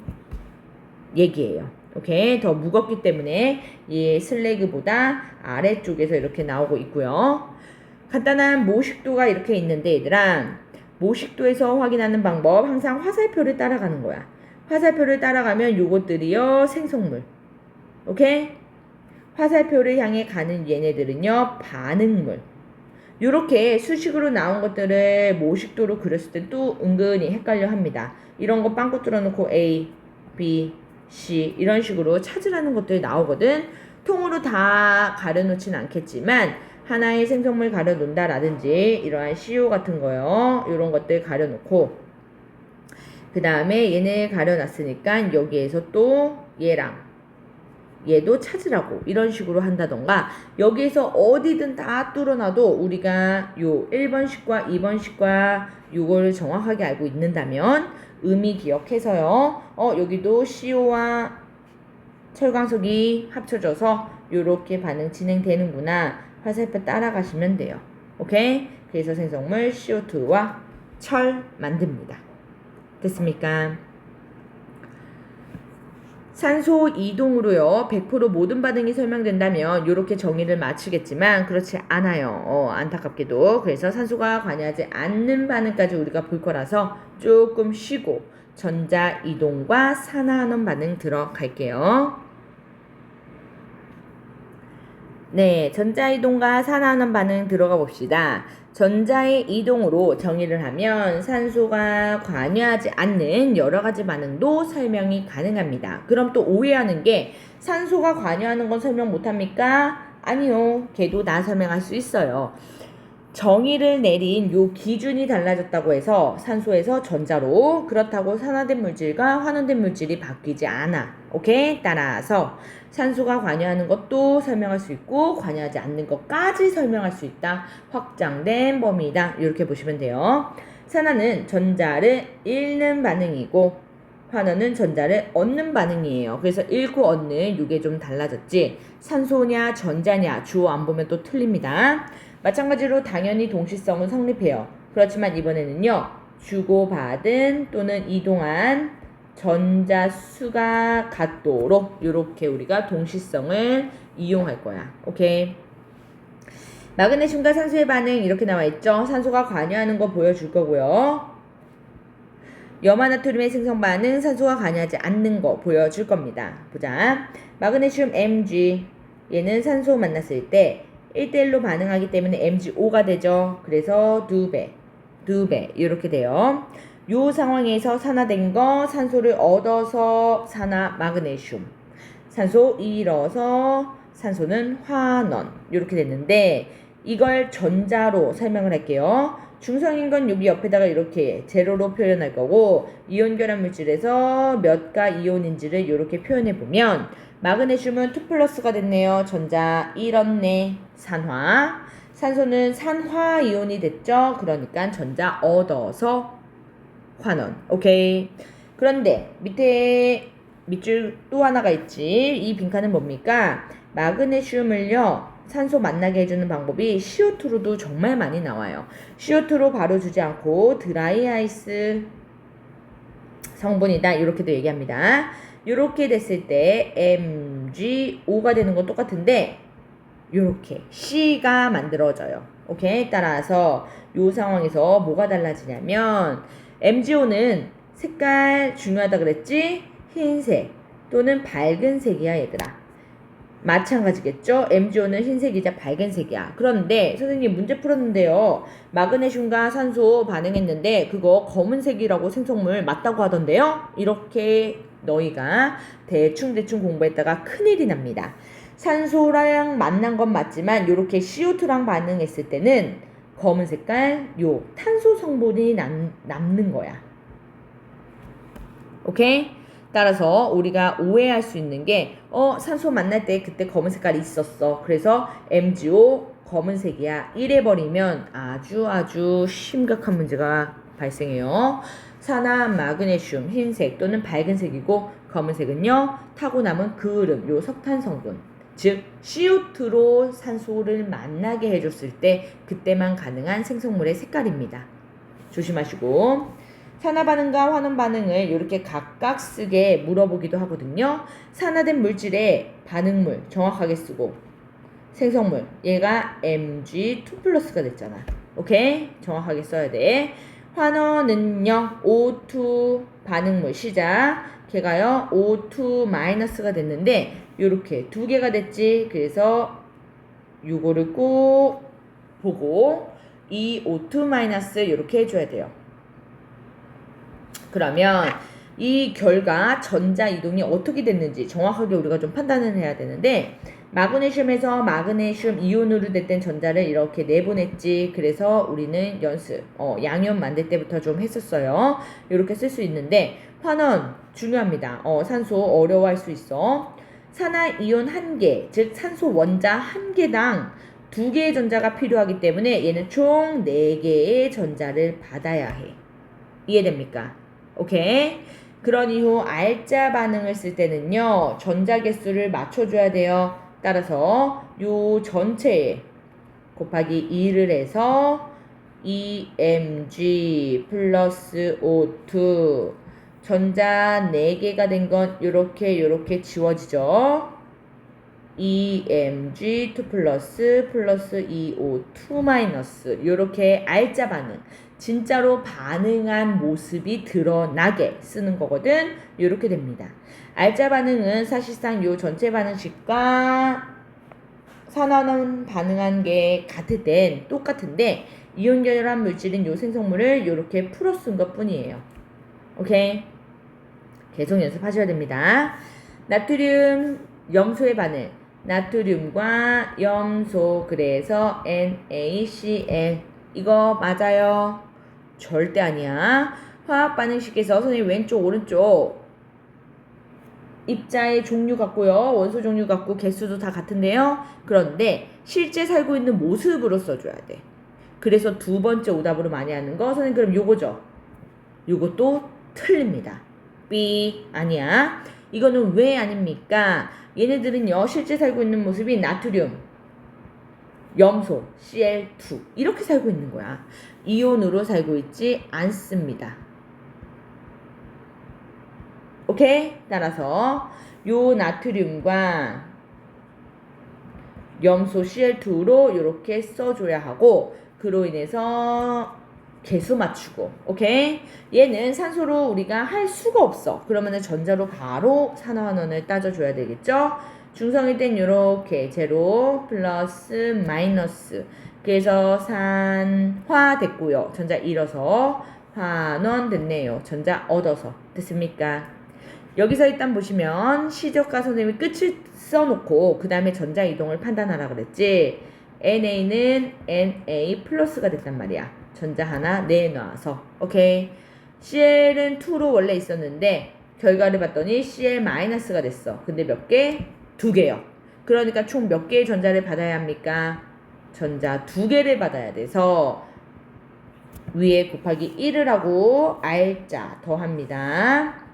Speaker 1: 얘기예요. 오케이? 더 무겁기 때문에 이 슬래그보다 아래쪽에서 이렇게 나오고 있고요. 간단한 모식도가 이렇게 있는데 얘들아, 모식도에서 확인하는 방법 항상 화살표를 따라가는 거야. 화살표를 따라가면 요것들이요 생성물. 오케이? 화살표를 향해 가는 얘네들은요 반응물. 요렇게 수식으로 나온 것들을 모식도로 그렸을 때 또 은근히 헷갈려 합니다. 이런 거 빵꾸 뚫어놓고 A, B, C 이런 식으로 찾으라는 것들이 나오거든. 통으로 다 가려놓진 않겠지만 하나의 생성물 가려놓는다라든지 이러한 CO 같은 거요. 이런 것들 가려놓고 그 다음에 얘네 가려놨으니까 여기에서 또 얘랑 얘도 찾으라고 이런 식으로 한다던가 여기에서 어디든 다 뚫어놔도 우리가 요 1번식과 2번식과 요걸 정확하게 알고 있는다면 의미 기억해서요. 여기도 CO와 철광석이 합쳐져서 요렇게 반응 진행되는구나. 화살표 따라가시면 돼요. 오케이? 그래서 생성물 CO2와 철 만듭니다. 됐습니까? 산소 이동으로요 100% 모든 반응이 설명된다면 이렇게 정의를 마치겠지만 그렇지 않아요. 안타깝게도. 그래서 산소가 관여하지 않는 반응까지 우리가 볼 거라서 조금 쉬고 전자 이동과 산화환원 반응 들어갈게요. 네, 전자 이동과 산화환원 반응 들어가 봅시다. 전자의 이동으로 정의를 하면 산소가 관여하지 않는 여러 가지 반응도 설명이 가능합니다. 그럼 또 오해하는 게 산소가 관여하는 건 설명 못합니까? 아니요. 걔도 다 설명할 수 있어요. 정의를 내린 요 기준이 달라졌다고 해서 산소에서 전자로 그렇다고 산화된 물질과 환원된 물질이 바뀌지 않아. 오케이? 따라서 산소가 관여하는 것도 설명할 수 있고 관여하지 않는 것까지 설명할 수 있다. 확장된 범위다. 이렇게 보시면 돼요. 산화는 전자를 잃는 반응이고 환원은 전자를 얻는 반응이에요. 그래서 잃고 얻는 이게 좀 달라졌지. 산소냐 전자냐 주어 안 보면 또 틀립니다. 마찬가지로 당연히 동시성은 성립해요. 그렇지만 이번에는요. 주고받은 또는 이동한 전자 수가 같도록 이렇게 우리가 동시성을 이용할 거야. 오케이. 마그네슘과 산소의 반응 이렇게 나와 있죠. 산소가 관여하는 거 보여줄 거고요. 염화나트륨의 생성 반응 산소가 관여하지 않는 거 보여줄 겁니다. 보자. 마그네슘 Mg 얘는 산소 만났을 때 1대1로 반응하기 때문에 MgO가 되죠. 그래서 2배 이렇게 돼요. 요 상황에서 산화된 거 산소를 얻어서 산화 마그네슘, 산소 잃어서 산소는 환원 이렇게 됐는데 이걸 전자로 설명을 할게요. 중성인 건 여기 옆에다가 이렇게 제로로 표현할 거고 이온 결합 물질에서 몇가 이온인지를 이렇게 표현해 보면 마그네슘은 2+가 됐네요. 전자 잃었네. 산화. 산소는 산화 이온이 됐죠. 그러니까 전자 얻어서 환원. 오케이. 그런데 밑에 밑줄 또 하나가 있지. 이 빈칸은 뭡니까? 마그네슘을요. 산소 만나게 해주는 방법이 CO2로도 정말 많이 나와요. CO2로 바로 주지 않고 드라이 아이스 성분이다. 이렇게도 얘기합니다. 이렇게 됐을 때 MgO가 되는 건 똑같은데 이렇게 C가 만들어져요. 오케이. 따라서 이 상황에서 뭐가 달라지냐면 MgO는 색깔 중요하다 그랬지? 흰색 또는 밝은색이야 얘들아. 마찬가지겠죠? MgO는 흰색이자 밝은색이야. 그런데 선생님 문제 풀었는데요. 마그네슘과 산소 반응했는데 그거 검은색이라고 생성물 맞다고 하던데요? 이렇게 너희가 대충 공부했다가 큰일이 납니다. 산소랑 만난 건 맞지만 이렇게 CO2랑 반응했을 때는 검은 색깔 요 탄소 성분이 남는 거야. 오케이? 따라서 우리가 오해할 수 있는 게 산소 만날 때 그때 검은 색깔이 있었어. 그래서 MgO 검은색이야. 이래버리면 아주 심각한 문제가 발생해요. 산화 마그네슘 흰색 또는 밝은색이고 검은색은요. 타고 남은 그을음 요 석탄 성분 즉 CO2로 산소를 만나게 해줬을 때 그때만 가능한 생성물의 색깔입니다. 조심하시고 산화 반응과 환원 반응을 이렇게 각각 쓰게 물어보기도 하거든요. 산화된 물질의 반응물 정확하게 쓰고 생성물 얘가 Mg2+가 됐잖아. 오케이? 정확하게 써야 돼. 환원은요. O2 반응물 시작 걔가요 O2-가 됐는데 이렇게 두 개가 됐지. 그래서 요거를 꼭 보고 이 O2- 이렇게 해줘야 돼요. 그러면 이 결과 전자 이동이 어떻게 됐는지 정확하게 우리가 좀 판단을 해야 되는데 마그네슘에서 마그네슘 이온으로 됐던 전자를 이렇게 내보냈지. 그래서 우리는 연습 양이온 만들 때부터 좀 했었어요. 이렇게 쓸 수 있는데 환원 중요합니다. 산소 어려워할 수 있어. 산화 이온 1개 즉 산소 원자 1개당 2개의 전자가 필요하기 때문에 얘는 총 4개의 전자를 받아야 해. 이해됩니까? 오케이. 그런 이후 알짜 반응을 쓸 때는요. 전자 개수를 맞춰줘야 돼요. 따라서 요 전체에 곱하기 2를 해서 EMG 플러스 O2 전자 4개가 된 건 요렇게 지워지죠. EMG2 플러스 EO2 마이너스 요렇게 알짜 반응 진짜로 반응한 모습이 드러나게 쓰는 거거든. 요렇게 됩니다. 알짜 반응은 사실상 요 전체 반응식과 산화는 반응한 게 같을 땐 똑같은데 이온 결합 물질인 요 생성물을 요렇게 풀어 쓴 것 뿐이에요. 오케이? 계속 연습하셔야 됩니다. 나트륨 염소의 반응 나트륨과 염소 그래서 NaCl 이거 맞아요? 절대 아니야. 화학 반응식에서 선생님 왼쪽 오른쪽 입자의 종류 같고요. 원소 종류 같고 개수도 다 같은데요. 그런데 실제 살고 있는 모습으로 써줘야 돼. 그래서 두 번째 오답으로 많이 하는 거 선생님 그럼 요거죠. 요것도 틀립니다. B 아니야. 이거는 왜 아닙니까? 얘네들은요 실제 살고 있는 모습이 나트륨, 염소, Cl2 이렇게 살고 있는 거야. 이온으로 살고 있지 않습니다. 오케이? 따라서 요 나트륨과 염소 Cl2로 이렇게 써줘야 하고, 그로 인해서 개수 맞추고. 오케이? 얘는 산소로 우리가 할 수가 없어. 그러면은 전자로 바로 산화환원을 따져줘야 되겠죠? 중성일 땐 요렇게 제로 플러스 마이너스, 그래서 산화 됐고요. 전자 잃어서 환원 됐네요. 전자 얻어서. 됐습니까? 여기서 일단 보시면 시적과 선생님이 끝을 써놓고 그 다음에 전자 이동을 판단하라 그랬지. NA는 NA 플러스가 됐단 말이야. 전자 하나 내놔서. 오케이. CL은 2로 원래 있었는데 결과를 봤더니 CL 마이너스가 됐어. 근데 몇 개? 2개요. 그러니까 총 몇 개의 전자를 받아야 합니까? 전자 2개를 받아야 돼서 위에 곱하기 1을 하고 R자 더합니다.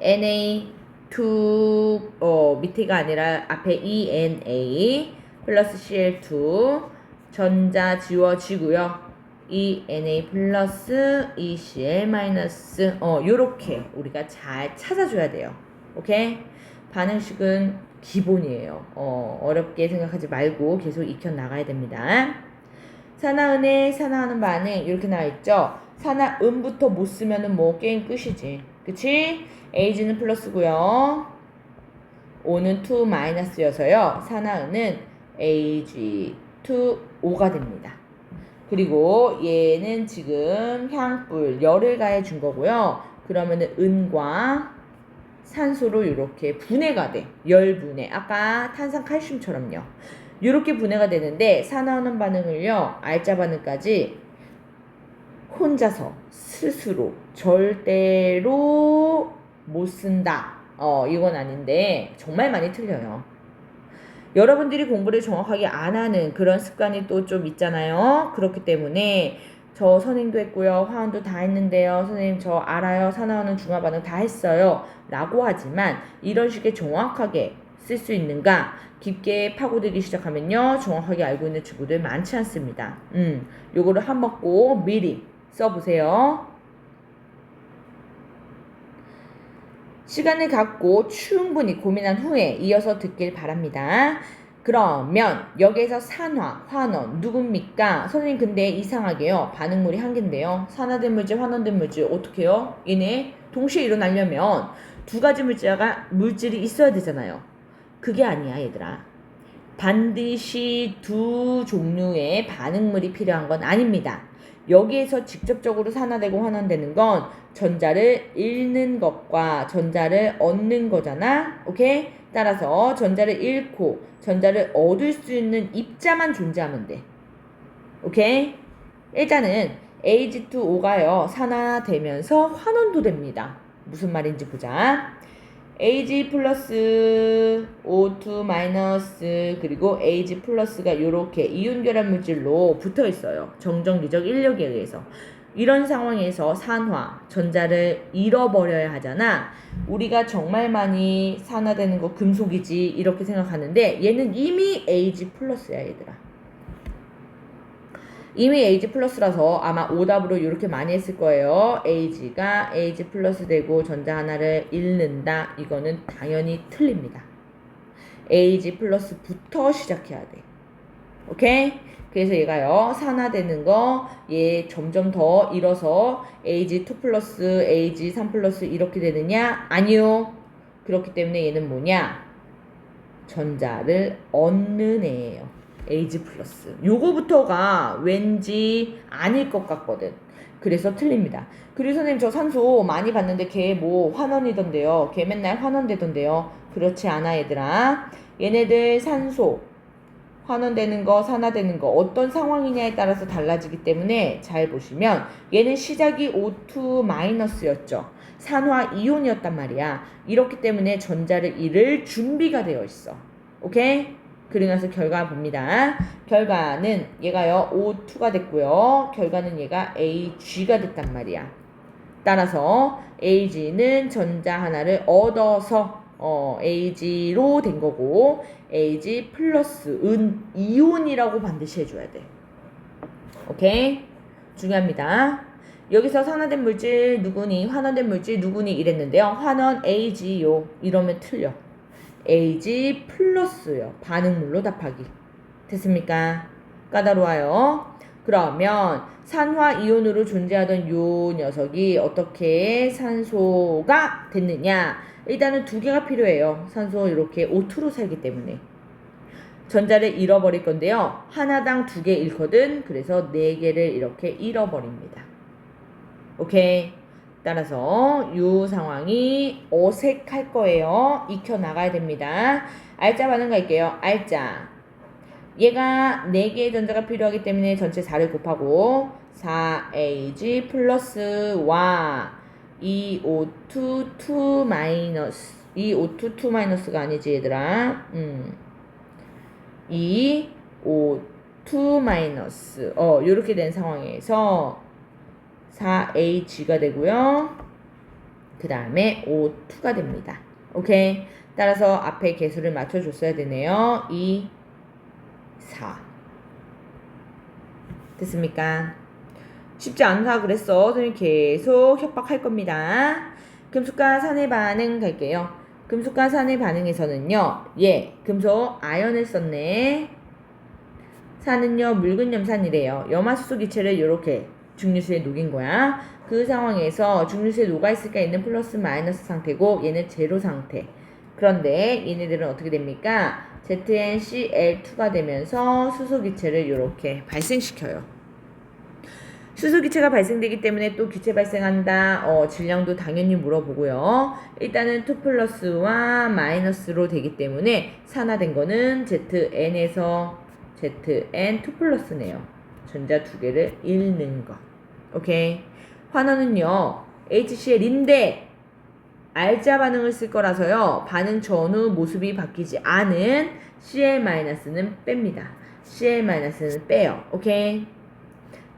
Speaker 1: Na2 밑에가 아니라 앞에 ENA 플러스 CL2 전자 지워지고요. ENA 플러스 ECL 마이너스 요렇게 우리가 잘 찾아줘야 돼요. 오케이? 반응식은 기본이에요. 어렵게 생각하지 말고 계속 익혀 나가야 됩니다. 산화은의 산화하는 반응 이렇게 나와있죠. 산화음부터 못 쓰면은 뭐 게임 끝이지. 그치? Ag는 플러스고요. O는 2 마이너스여서요. 산화은은 Ag2O가 됩니다. 그리고 얘는 지금 향불 열을 가해 준 거고요. 그러면은 은과 산소로 이렇게 분해가 돼. 열분해. 아까 탄산 칼슘처럼요. 이렇게 분해가 되는데 산화하는 반응을요. R자 반응까지 혼자서 스스로 절대로 못 쓴다. 이건 아닌데 정말 많이 틀려요. 여러분들이 공부를 정확하게 안 하는 그런 습관이 또 좀 있잖아요. 그렇기 때문에 저 선행도 했고요. 화원도 다 했는데요. 선생님 저 알아요. 산화하는 중화 반응 다 했어요. 라고 하지만 이런 식의 정확하게 쓸 수 있는가? 깊게 파고들기 시작하면요. 정확하게 알고 있는 친구들 많지 않습니다. 요거를 한번 꼭 미리 써보세요. 시간을 갖고 충분히 고민한 후에 이어서 듣길 바랍니다. 그러면 여기에서 산화, 환원 누굽니까? 선생님 근데 이상하게요. 반응물이 한 개인데요. 산화된 물질, 환원된 물질 어떻게 해요? 얘네 동시에 일어나려면 두 가지 물질이 있어야 되잖아요. 그게 아니야 얘들아. 반드시 두 종류의 반응물이 필요한 건 아닙니다. 여기에서 직접적으로 산화되고 환원되는 건 전자를 잃는 것과 전자를 얻는 거잖아. 오케이? 따라서 전자를 잃고 전자를 얻을 수 있는 입자만 존재하면 돼. 오케이? 일단은 Ag2O가요. 산화되면서 환원도 됩니다. 무슨 말인지 보자. Ag 플러스 O2 마이너스 그리고 Ag 플러스가 이렇게 이윤결합 물질로 붙어 있어요. 정정기적 인력에 의해서. 이런 상황에서 산화, 전자를 잃어버려야 하잖아. 우리가 정말 많이 산화되는 거 금속이지 이렇게 생각하는데 얘는 이미 Ag 플러스야 얘들아. 이미 Ag 플러스라서 아마 오답으로 이렇게 많이 했을 거예요. Ag가 Ag 플러스 되고 전자 하나를 잃는다. 이거는 당연히 틀립니다. Ag 플러스부터 시작해야 돼. 오케이? 그래서 얘가요. 산화되는 거 얘 점점 더 잃어서 Ag2 플러스 Ag3 플러스 이렇게 되느냐? 아니요. 그렇기 때문에 얘는 뭐냐? 전자를 얻는 애예요. Ag 플러스. 요거부터가 왠지 아닐 것 같거든. 그래서 틀립니다. 그리고 선생님 저 산소 많이 봤는데 걔 뭐 환원이던데요. 걔 맨날 환원되던데요. 그렇지 않아 얘들아. 얘네들 산소 환원되는 거 산화되는 거 어떤 상황이냐에 따라서 달라지기 때문에 잘 보시면 얘는 시작이 O2 마이너스였죠. 산화 이온이었단 말이야. 이렇기 때문에 전자를 잃을 준비가 되어 있어. 오케이? 그리고 나서 결과 봅니다. 결과는 얘가요 O2가 됐고요. 결과는 얘가 AG가 됐단 말이야. 따라서 Ag는 전자 하나를 얻어서 Ag로 된 거고 Ag 플러스 이온이라고 반드시 해줘야 돼. 오케이? 중요합니다. 여기서 산화된 물질 누구니? 환원된 물질 누구니? 이랬는데요. 환원 Ag요. 이러면 틀려. Ag 플러스요. 반응물로 답하기. 됐습니까? 까다로워요. 그러면 산화 이온으로 존재하던 요 녀석이 어떻게 산소가 됐느냐? 일단은 두 개가 필요해요. 산소 이렇게 O2로 살기 때문에. 전자를 잃어버릴 건데요. 하나당 두 개 잃거든. 그래서 네 개를 이렇게 잃어버립니다. 오케이. 따라서 이 상황이 어색할 거예요. 익혀 나가야 됩니다. 알짜 반응 갈게요. 알짜. 얘가 4개의 전자가 필요하기 때문에 전체 4를 곱하고 4Ag 플러스와 EO2 2 마이너스 EO2 2 마이너스가 아니지 얘들아. EO2 마이너스 요렇게 된 상황에서 4H가 되고요. 그 다음에 O2가 됩니다. 오케이. 따라서 앞에 개수를 맞춰줬어야 되네요. 2, 4. 됐습니까? 쉽지 않다 그랬어. 선생님 계속 협박할 겁니다. 금속과 산의 반응 갈게요. 금속과 산의 반응에서는요. 금속 아연을 썼네. 산은요. 묽은 염산이래요. 염화수소 기체를 이렇게 중류수에 녹인 거야. 그 상황에서 중류수에 녹아있을까 있는 플러스 마이너스 상태고 얘는 제로 상태. 그런데 얘네들은 어떻게 됩니까? ZnCl2가 되면서 수소 기체를 이렇게 발생시켜요. 수소 기체가 발생되기 때문에 또 기체 발생한다. 질량도 당연히 물어보고요. 일단은 2 플러스와 마이너스로 되기 때문에 산화된 거는 Zn에서 Zn2 플러스네요. 전자 두 개를 잃는 것. 오케이. 환원은요. HCl인데 알짜 반응을 쓸 거라서요. 반응 전후 모습이 바뀌지 않은 Cl-는 뺍니다. Cl-는 빼요. 오케이.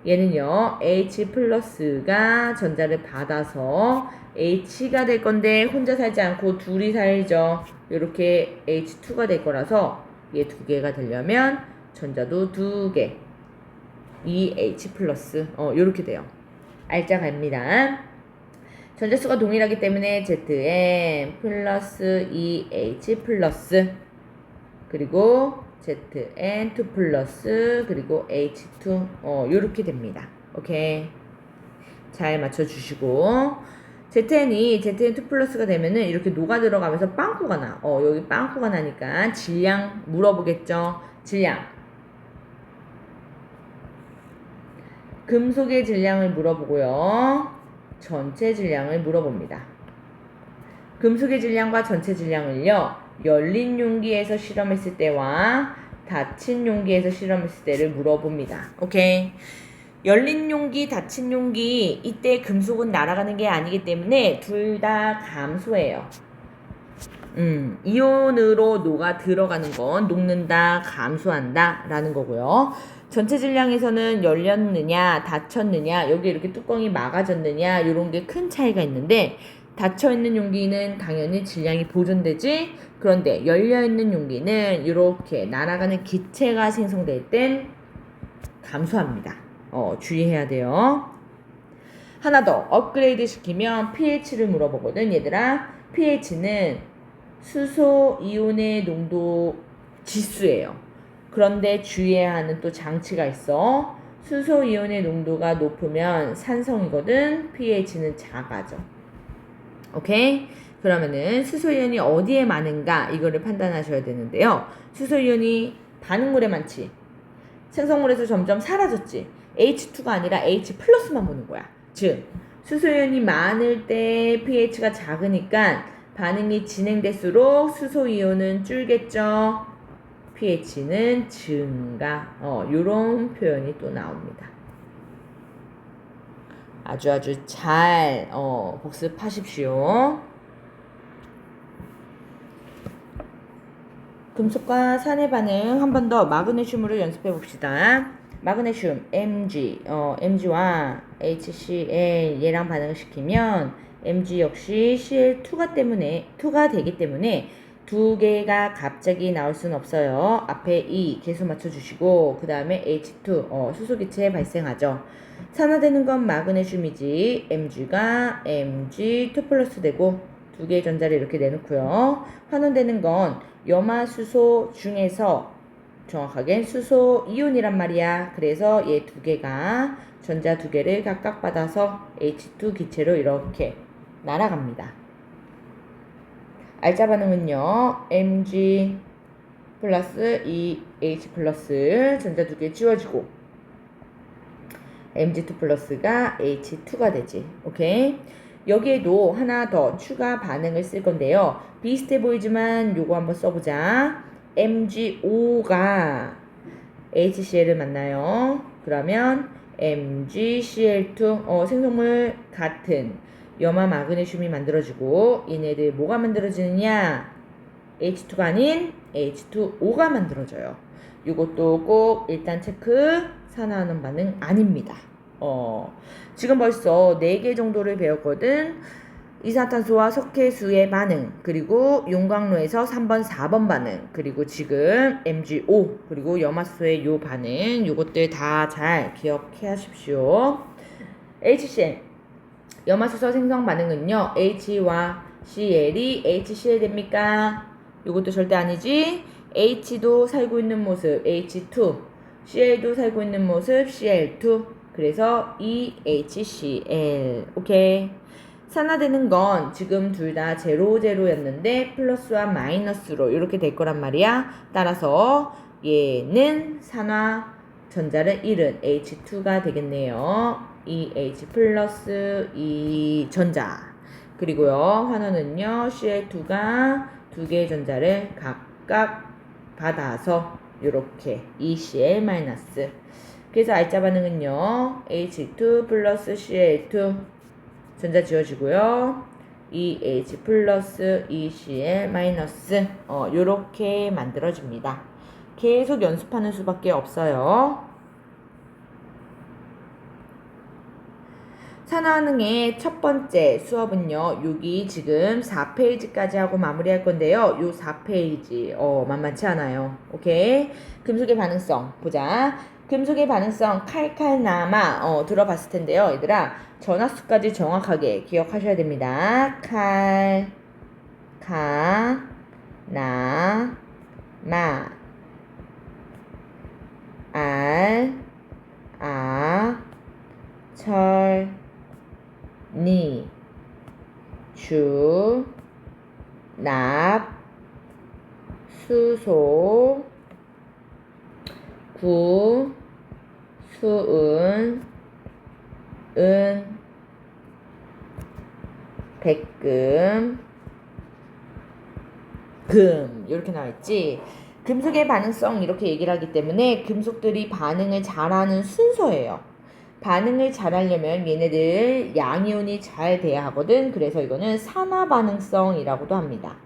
Speaker 1: 얘는요. H 플러스가 전자를 받아서 H가 될 건데 혼자 살지 않고 둘이 살죠. 이렇게 H2가 될 거라서 얘 두 개가 되려면 전자도 두 개. EH 플러스 요렇게 돼요. 알짜 갑니다. 전자수가 동일하기 때문에 Zn 플러스 EH 플러스 그리고 Zn2 플러스 그리고 H2 요렇게 됩니다. 오케이. 잘 맞춰주시고 Zn이 Zn2 플러스가 되면은 이렇게 녹아 들어가면서 빵꾸가 나. 여기 빵꾸가 나니까 질량 물어보겠죠. 질량. 금속의 질량을 물어보고요. 전체 질량을 물어봅니다. 금속의 질량과 전체 질량을요. 열린 용기에서 실험했을 때와 닫힌 용기에서 실험했을 때를 물어봅니다. 오케이. 열린 용기, 닫힌 용기 이때 금속은 날아가는 게 아니기 때문에 둘 다 감소해요. 이온으로 녹아 들어가는 건 녹는다, 감소한다 라는 거고요. 전체 질량에서는 열렸느냐, 닫혔느냐, 여기 이렇게 뚜껑이 막아졌느냐 이런 게 큰 차이가 있는데 닫혀있는 용기는 당연히 질량이 보존되지. 그런데 열려있는 용기는 이렇게 날아가는 기체가 생성될 땐 감소합니다. 주의해야 돼요. 하나 더 업그레이드 시키면 pH를 물어보거든. 얘들아, pH는 수소 이온의 농도 지수예요. 그런데 주의해야 하는 또 장치가 있어. 수소 이온의 농도가 높으면 산성이거든. pH는 작아져. 오케이? 그러면은 수소이온이 어디에 많은가 이거를 판단하셔야 되는데요. 수소이온이 반응물에 많지. 생성물에서 점점 사라졌지. H2가 아니라 H 플러스만 보는 거야. 즉 수소이온이 많을 때 pH가 작으니까 반응이 진행될수록 수소이온은 줄겠죠. pH는 증가. 요런 표현이 또 나옵니다. 아주 잘 복습하십시오. 금속과 산의 반응 한 번 더 마그네슘으로 연습해 봅시다. 마그네슘 Mg와 HCl 얘랑 반응을 시키면 Mg 역시 Cl2가 되기 때문에 두 개가 갑자기 나올 수는 없어요. 앞에 E 계속 맞춰주시고 그 다음에 H2 수소기체 발생하죠. 산화되는 건 마그네슘이지 Mg가 Mg2 플러스 되고 두 개의 전자를 이렇게 내놓고요. 환원되는 건 염화수소 중에서 정확하게 수소 이온이란 말이야. 그래서 얘 두 개가 전자 두 개를 각각 받아서 H2 기체로 이렇게 날아갑니다. 알자 반응은요. Mg 플러스 EH 플러스 전자 두 개 지워지고 Mg2 플러스가 H2가 되지. 오케이? 여기에도 하나 더 추가 반응을 쓸 건데요. 비슷해 보이지만 요거 한번 써보자. MgO가 HCl을 만나요. 그러면 MgCl2 생성물 같은 염화 마그네슘이 만들어지고 얘네들 뭐가 만들어지느냐? H2가 아닌 H2O가 만들어져요. 이것도 꼭 일단 체크. 산화하는 반응 아닙니다. 지금 벌써 4개 정도를 배웠거든. 이산화탄소와 석회수의 반응, 그리고 용광로에서 3번, 4번 반응, 그리고 지금 MgO, 그리고 염화수소의 요 반응, 요것들 다 잘 기억해 하십시오. HCl, 염화수소 생성 반응은요, H와 Cl이 HCl 됩니까? 요것도 절대 아니지. H도 살고 있는 모습 H2, Cl도 살고 있는 모습 Cl2, 그래서 EHCl. 오케이. 산화되는 건 지금 둘 다 제로 제로였는데 플러스와 마이너스로 이렇게 될 거란 말이야. 따라서 얘는 산화 전자를 잃은 H2가 되겠네요. EH 플러스 E 전자. 그리고요 환원은요 Cl2가 두 개의 전자를 각각 받아서 이렇게 ECl 마이너스. 그래서 알자 반응은요 H2 플러스 Cl2 전자 지워지고요. EH 플러스 ECl 마이너스 요렇게 만들어집니다. 계속 연습하는 수밖에 없어요. 산화반응의 첫 번째 수업은요. 여기 지금 4페이지까지 하고 마무리할 건데요. 요 4페이지 만만치 않아요. 오케이. 금속의 반응성 보자. 금속의 반응성 칼칼나마 들어봤을 텐데요. 얘들아 전하수까지 정확하게 기억하셔야 됩니다. 칼, 카, 나, 마, 알, 아, 철, 니, 주, 납, 수소, 구, 수은, 은, 백금, 금 이렇게 나와있지. 금속의 반응성 이렇게 얘기를 하기 때문에 금속들이 반응을 잘하는 순서예요. 반응을 잘하려면 얘네들 양이온이 잘 돼야 하거든. 그래서 이거는 산화 반응성이라고도 합니다.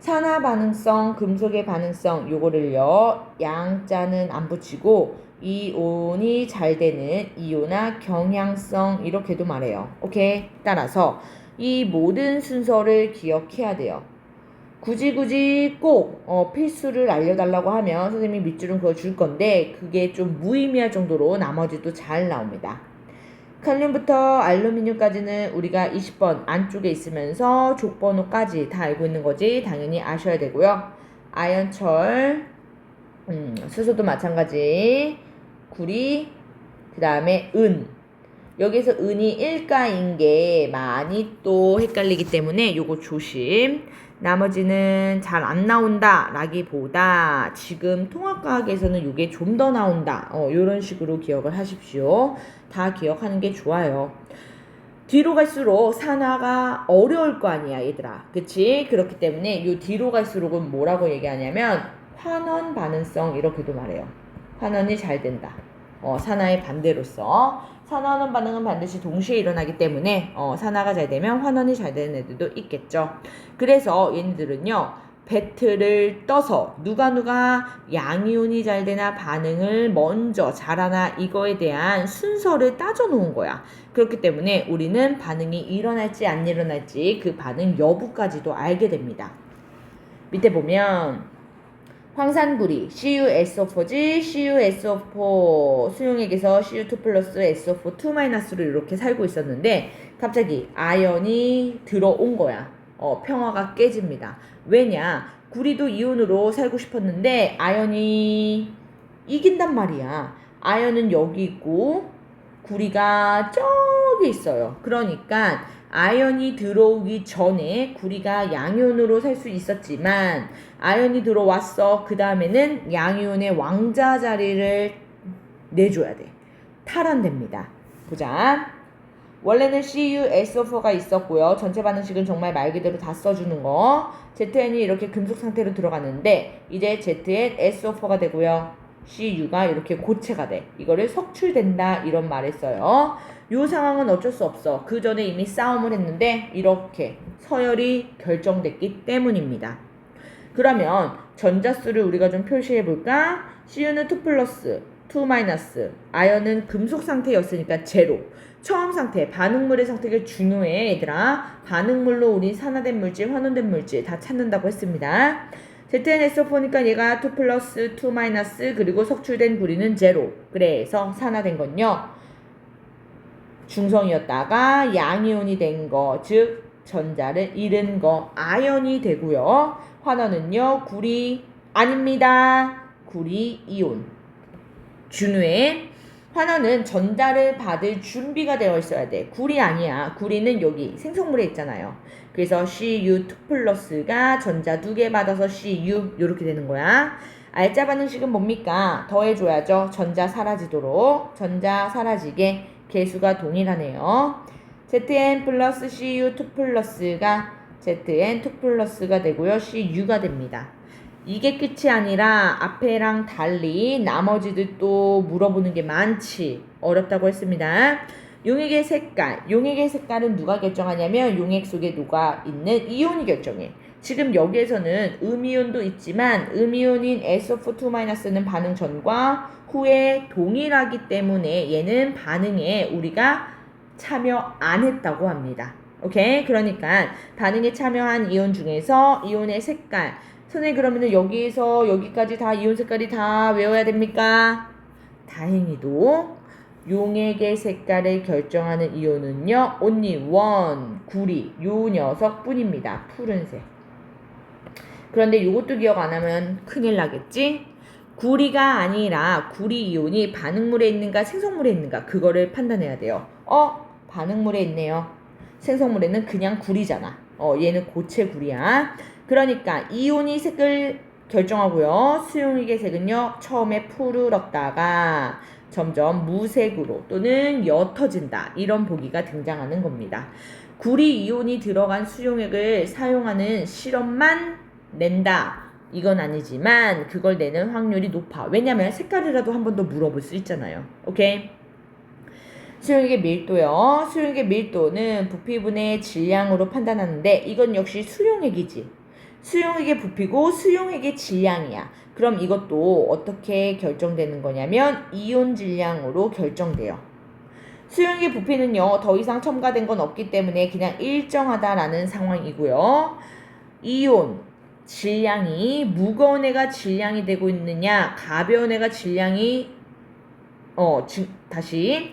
Speaker 1: 산화 반응성, 금속의 반응성 요거를요 양자는 안 붙이고 이온이 잘 되는 이온화 경향성 이렇게도 말해요. 오케이. 따라서 이 모든 순서를 기억해야 돼요. 굳이 꼭 필수를 알려달라고 하면 선생님이 밑줄은 그거 줄 건데 그게 좀 무의미할 정도로 나머지도 잘 나옵니다. 칼륨부터 알루미늄까지는 우리가 20번 안쪽에 있으면서 족번호까지 다 알고 있는 거지 당연히 아셔야 되고요. 아연철, 수소도 마찬가지, 구리, 그 다음에 은. 여기서 은이 1가인 게 많이 또 헷갈리기 때문에 요거 조심. 나머지는 잘 안 나온다 라기보다 지금 통합과학에서는 요게 좀 더 나온다 요런 식으로 기억을 하십시오. 다 기억하는 게 좋아요. 뒤로 갈수록 산화가 어려울 거 아니야 얘들아. 그치? 그렇기 때문에 요 뒤로 갈수록은 뭐라고 얘기하냐면 환원 반응성 이렇게도 말해요. 환원이 잘 된다. 산화의 반대로서 산화하는 반응은 반드시 동시에 일어나기 때문에 산화가 잘 되면 환원이 잘 되는 애들도 있겠죠. 그래서 얘네들은요 배틀을 떠서 누가 양이온이 잘 되나 반응을 먼저 잘하나 이거에 대한 순서를 따져 놓은 거야. 그렇기 때문에 우리는 반응이 일어날지 안 일어날지 그 반응 여부까지도 알게 됩니다. 밑에 보면 황산구리 CuSO4지 CuSO4 수용액에서 Cu2 플러스 SO4 2 마이너스로 이렇게 살고 있었는데 갑자기 아연이 들어온 거야. 평화가 깨집니다. 왜냐? 구리도 이온으로 살고 싶었는데 아연이 이긴단 말이야. 아연은 여기 있고 구리가 저기 있어요. 그러니까 아연이 들어오기 전에 구리가 양이온으로 살 수 있었지만 아연이 들어왔어. 그 다음에는 양이온의 왕자 자리를 내줘야 돼. 탈환됩니다. 보자. 원래는 CuSO4가 있었고요. 전체 반응식은 정말 말 그대로 다 써주는 거. ZN이 이렇게 금속 상태로 들어갔는데 이제 ZN SO4가 되고요. CU가 이렇게 고체가 돼. 이거를 석출된다 이런 말을 써요. 이 상황은 어쩔 수 없어. 그 전에 이미 싸움을 했는데 이렇게 서열이 결정됐기 때문입니다. 그러면 전자수를 우리가 좀 표시해 볼까? CU는 2 플러스, 2 마이너스, 아연은 금속 상태였으니까 제로. 처음 상태, 반응물의 상태가 중요해 얘들아. 반응물로 우리 산화된 물질, 환원된 물질 다 찾는다고 했습니다. ZnSO4니까 얘가 2 플러스, 2 마이너스, 그리고 석출된 구리는 제로. 그래서 산화된 건요. 중성이었다가 양이온이 된 거, 즉 전자를 잃은 거 아연이 되고요. 환원은요. 구리 아닙니다. 구리 이온. 중요해. 환원은 전자를 받을 준비가 되어 있어야 돼. 구리 아니야. 구리는 여기 생성물에 있잖아요. 그래서 Cu2 플러스가 전자 2개 받아서 Cu 이렇게 되는 거야. 알짜 반응식은 뭡니까? 더해줘야죠. 전자 사라지도록. 전자 사라지게 개수가 동일하네요. Zn 플러스 Cu2 플러스가 Zn2 플러스가 되고요. Cu가 됩니다. 이게 끝이 아니라 앞에랑 달리 나머지들 또 물어보는 게 많지. 어렵다고 했습니다. 용액의 색깔. 용액의 색깔은 누가 결정하냐면 용액 속에 녹아있는 이온이 결정해. 지금 여기에서는 음이온도 있지만 음이온인 SO4-2-는 반응 전과 후에 동일하기 때문에 얘는 반응에 우리가 참여 안 했다고 합니다. 오케이? 그러니까 반응에 참여한 이온 중에서 이온의 색깔. 선생님 그러면은 여기에서 여기까지 다 이온 색깔이 다 외워야 됩니까? 다행히도 용액의 색깔을 결정하는 이온은요. only one, 구리, 요 녀석 뿐입니다. 푸른색. 그런데 이것도 기억 안 하면 큰일 나겠지? 구리가 아니라 구리 이온이 반응물에 있는가 생성물에 있는가 그거를 판단해야 돼요. 반응물에 있네요. 생성물에는 그냥 구리잖아. 얘는 고체 구리야. 그러니까 이온이 색을 결정하고요. 수용액의 색은요. 처음에 푸르렀다가 점점 무색으로 또는 옅어진다. 이런 보기가 등장하는 겁니다. 구리 이온이 들어간 수용액을 사용하는 실험만 낸다. 이건 아니지만 그걸 내는 확률이 높아. 왜냐면 색깔이라도 한 번 더 물어볼 수 있잖아요. 오케이? 수용액의 밀도요. 수용액의 밀도는 부피분의 질량으로 판단하는데 이건 역시 수용액이지. 수용액의 부피고 수용액의 질량이야. 그럼 이것도 어떻게 결정되는 거냐면 이온 질량으로 결정돼요. 수용액의 부피는요. 더 이상 첨가된 건 없기 때문에 그냥 일정하다라는 상황이고요. 이온 질량이 무거운 애가 질량이 되고 있느냐 가벼운 애가 질량이 다시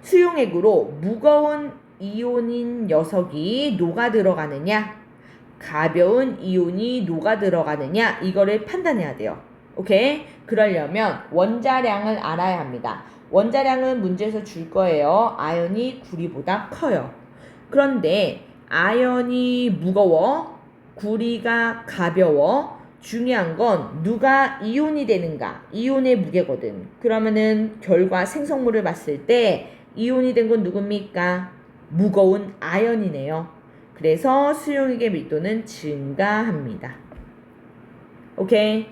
Speaker 1: 수용액으로 무거운 이온인 녀석이 녹아 들어가느냐 가벼운 이온이 녹아 들어가느냐 이거를 판단해야 돼요. 오케이? 그러려면 원자량을 알아야 합니다. 원자량은 문제에서 줄 거예요. 아연이 구리보다 커요. 그런데 아연이 무거워 구리가 가벼워. 중요한 건 누가 이온이 되는가 이온의 무게거든. 그러면은 결과 생성물을 봤을 때 이온이 된 건 누굽니까? 무거운 아연이네요. 그래서 수용액의 밀도는 증가합니다. 오케이.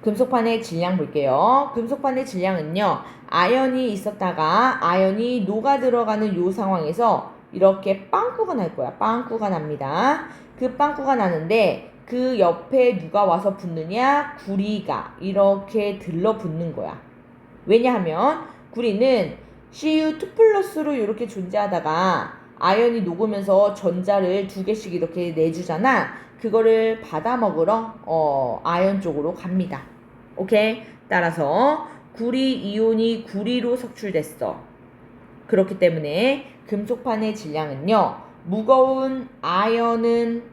Speaker 1: 금속판의 질량 볼게요. 금속판의 질량은요. 아연이 있었다가 아연이 녹아 들어가는 요 상황에서 이렇게 빵꾸가 날 거야. 빵꾸가 납니다. 그 빵꾸가 나는데 그 옆에 누가 와서 붙느냐? 구리가 이렇게 들러붙는 거야. 왜냐하면 구리는 Cu2 플러스로 이렇게 존재하다가 아연이 녹으면서 전자를 두 개씩 이렇게 내주잖아. 그거를 받아먹으러 아연 쪽으로 갑니다. 오케이? 따라서 구리 이온이 구리로 석출됐어. 그렇기 때문에 금속판의 질량은요, 무거운 아연은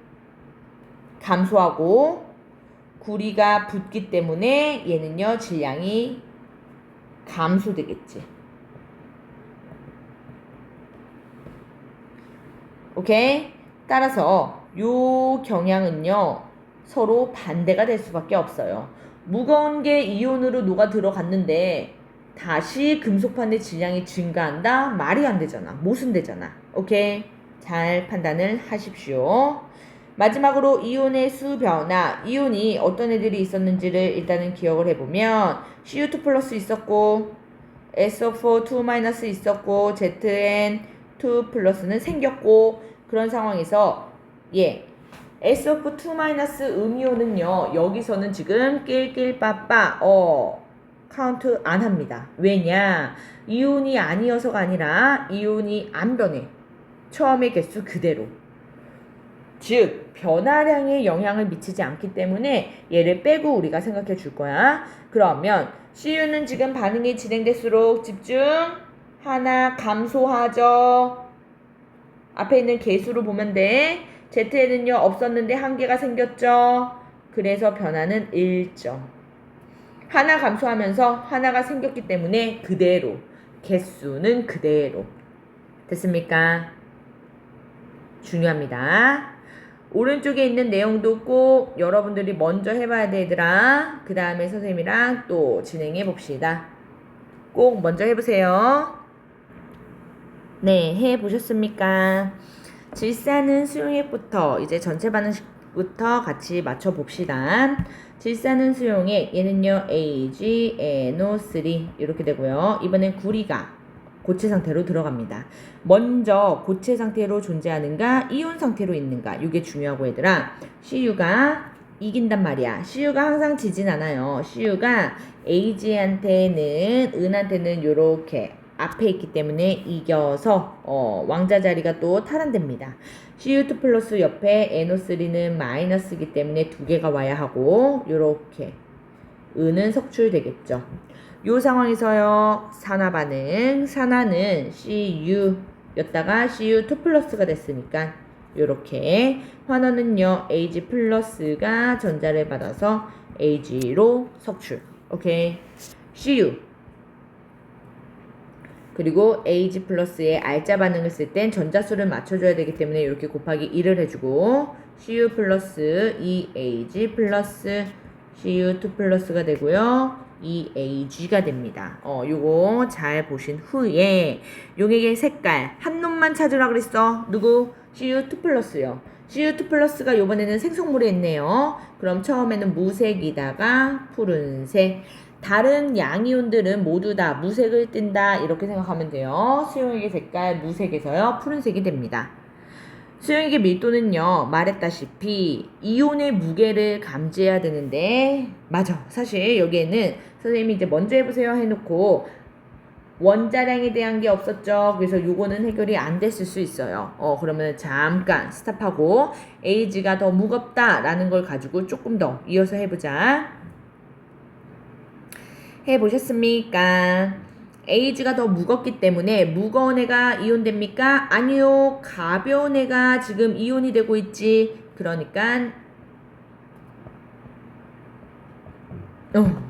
Speaker 1: 감소하고 구리가 붙기 때문에 얘는요, 질량이 감소되겠지. 오케이? 따라서 요 경향은요, 서로 반대가 될 수밖에 없어요. 무거운 게 이온으로 녹아 들어갔는데 다시 금속판의 질량이 증가한다? 말이 안 되잖아. 모순되잖아. 오케이? 잘 판단을 하십시오. 마지막으로 이온의 수 변화. 이온이 어떤 애들이 있었는지를 일단은 기억을 해보면 Cu2 플러스 있었고 SO4 2- 있었고 ZN2 플러스는 생겼고, 그런 상황에서 SO4 2- 음이온은요, 여기서는 지금 낄낄빠빠 카운트 안 합니다. 왜냐? 이온이 아니어서가 아니라 이온이 안 변해. 처음의 개수 그대로. 즉 변화량에 영향을 미치지 않기 때문에 얘를 빼고 우리가 생각해 줄 거야. 그러면 Cu는 지금 반응이 진행될수록 집중, 하나 감소하죠. 앞에 있는 개수로 보면 돼. Z에는요 없었는데 한 개가 생겼죠. 그래서 변화는 1점. 하나 감소하면서 하나가 생겼기 때문에 그대로, 개수는 그대로. 됐습니까? 중요합니다. 오른쪽에 있는 내용도 꼭 여러분들이 먼저 해봐야 돼, 얘들아. 그 다음에 선생님이랑 또 진행해 봅시다. 꼭 먼저 해보세요. 네, 해보셨습니까? 질산은 수용액부터 이제 전체 반응식부터 같이 맞춰봅시다. 질산은 수용액, 얘는요 AgNO3 이렇게 되고요. 이번엔 구리가 고체 상태로 들어갑니다. 먼저 고체 상태로 존재하는가, 이온 상태로 있는가, 이게 중요하고 얘들아. Cu가 이긴단 말이야. Cu가 항상 지진 않아요. Cu가 Ag한테는, 은한테는 요렇게 앞에 있기 때문에 이겨서 왕자 자리가 또 탈환됩니다. Cu2 플러스 옆에 NO3는 마이너스이기 때문에 두 개가 와야 하고, 요렇게 은은 석출되겠죠. 요 상황에서요, 산화 반응, 산화는 Cu 였다가 Cu2 플러스가 됐으니까 요렇게, 환원은요 Ag 플러스가 전자를 받아서 Ag로 석출. 오케이. Cu 그리고 Ag 플러스의 알자 반응을 쓸 땐 전자수를 맞춰줘야 되기 때문에 이렇게 곱하기 1을 해주고, Cu 플러스 EAG 플러스 Cu2 플러스가 되고요. EAG가 됩니다. 요거 잘 보신 후에 용액의 색깔 한 놈만 찾으라 그랬어. 누구? Cu2 플러스요. Cu2 플러스가 요번에는 생성물에 있네요. 그럼 처음에는 무색이다가 푸른색. 다른 양이온들은 모두 다 무색을 띈다 이렇게 생각하면 돼요. 수용액의 색깔 무색에서요 푸른색이 됩니다. 수용액의 밀도는요, 말했다시피 이온의 무게를 감지해야 되는데, 맞아. 사실 여기에는 선생님이 이제 먼저 해보세요 해놓고 원자량에 대한 게 없었죠. 그래서 요거는 해결이 안 됐을 수 있어요. 그러면 잠깐 스탑하고 Ag가 더 무겁다라는 걸 가지고 조금 더 이어서 해보자. 해보셨습니까? Ag가 더 무겁기 때문에 무거운 애가 이온됩니까? 아니요. 가벼운 애가 지금 이온이 되고 있지. 그러니까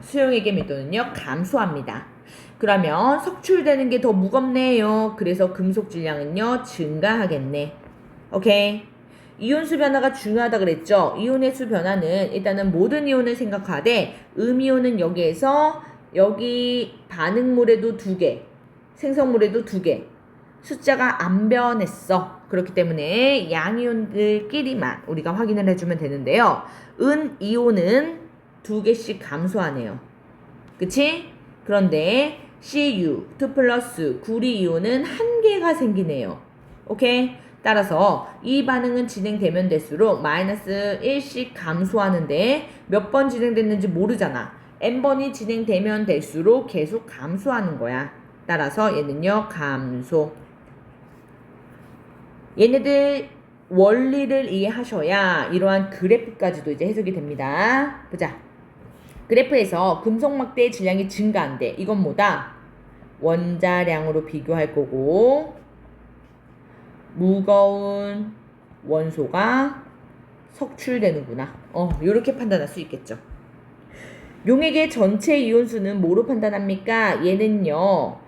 Speaker 1: 수용액의 밀도는요 감소합니다. 그러면 석출되는 게 더 무겁네요. 그래서 금속 질량은요 증가하겠네. 오케이. 이온수 변화가 중요하다 그랬죠. 이온의 수 변화는 일단은 모든 이온을 생각하되, 음이온은 여기에서 여기 반응물에도 2개, 생성물에도 2개, 숫자가 안 변했어. 그렇기 때문에 양이온들끼리만 우리가 확인을 해주면 되는데요. 은이온은 2개씩 감소하네요. 그치? 그런데 Cu2 플러스 구리이온은 1개가 생기네요. 오케이? 따라서 이 반응은 진행되면 될수록 마이너스 1씩 감소하는데 몇 번 진행됐는지 모르잖아. n번이 진행되면 될수록 계속 감소하는 거야. 따라서 얘는요, 감소. 얘네들 원리를 이해하셔야 이러한 그래프까지도 이제 해석이 됩니다. 보자. 그래프에서 금속 막대의 질량이 증가한대. 이건 뭐다? 원자량으로 비교할 거고, 무거운 원소가 석출되는구나. 요렇게 판단할 수 있겠죠. 용액의 전체 이온수는 뭐로 판단합니까? 얘는요,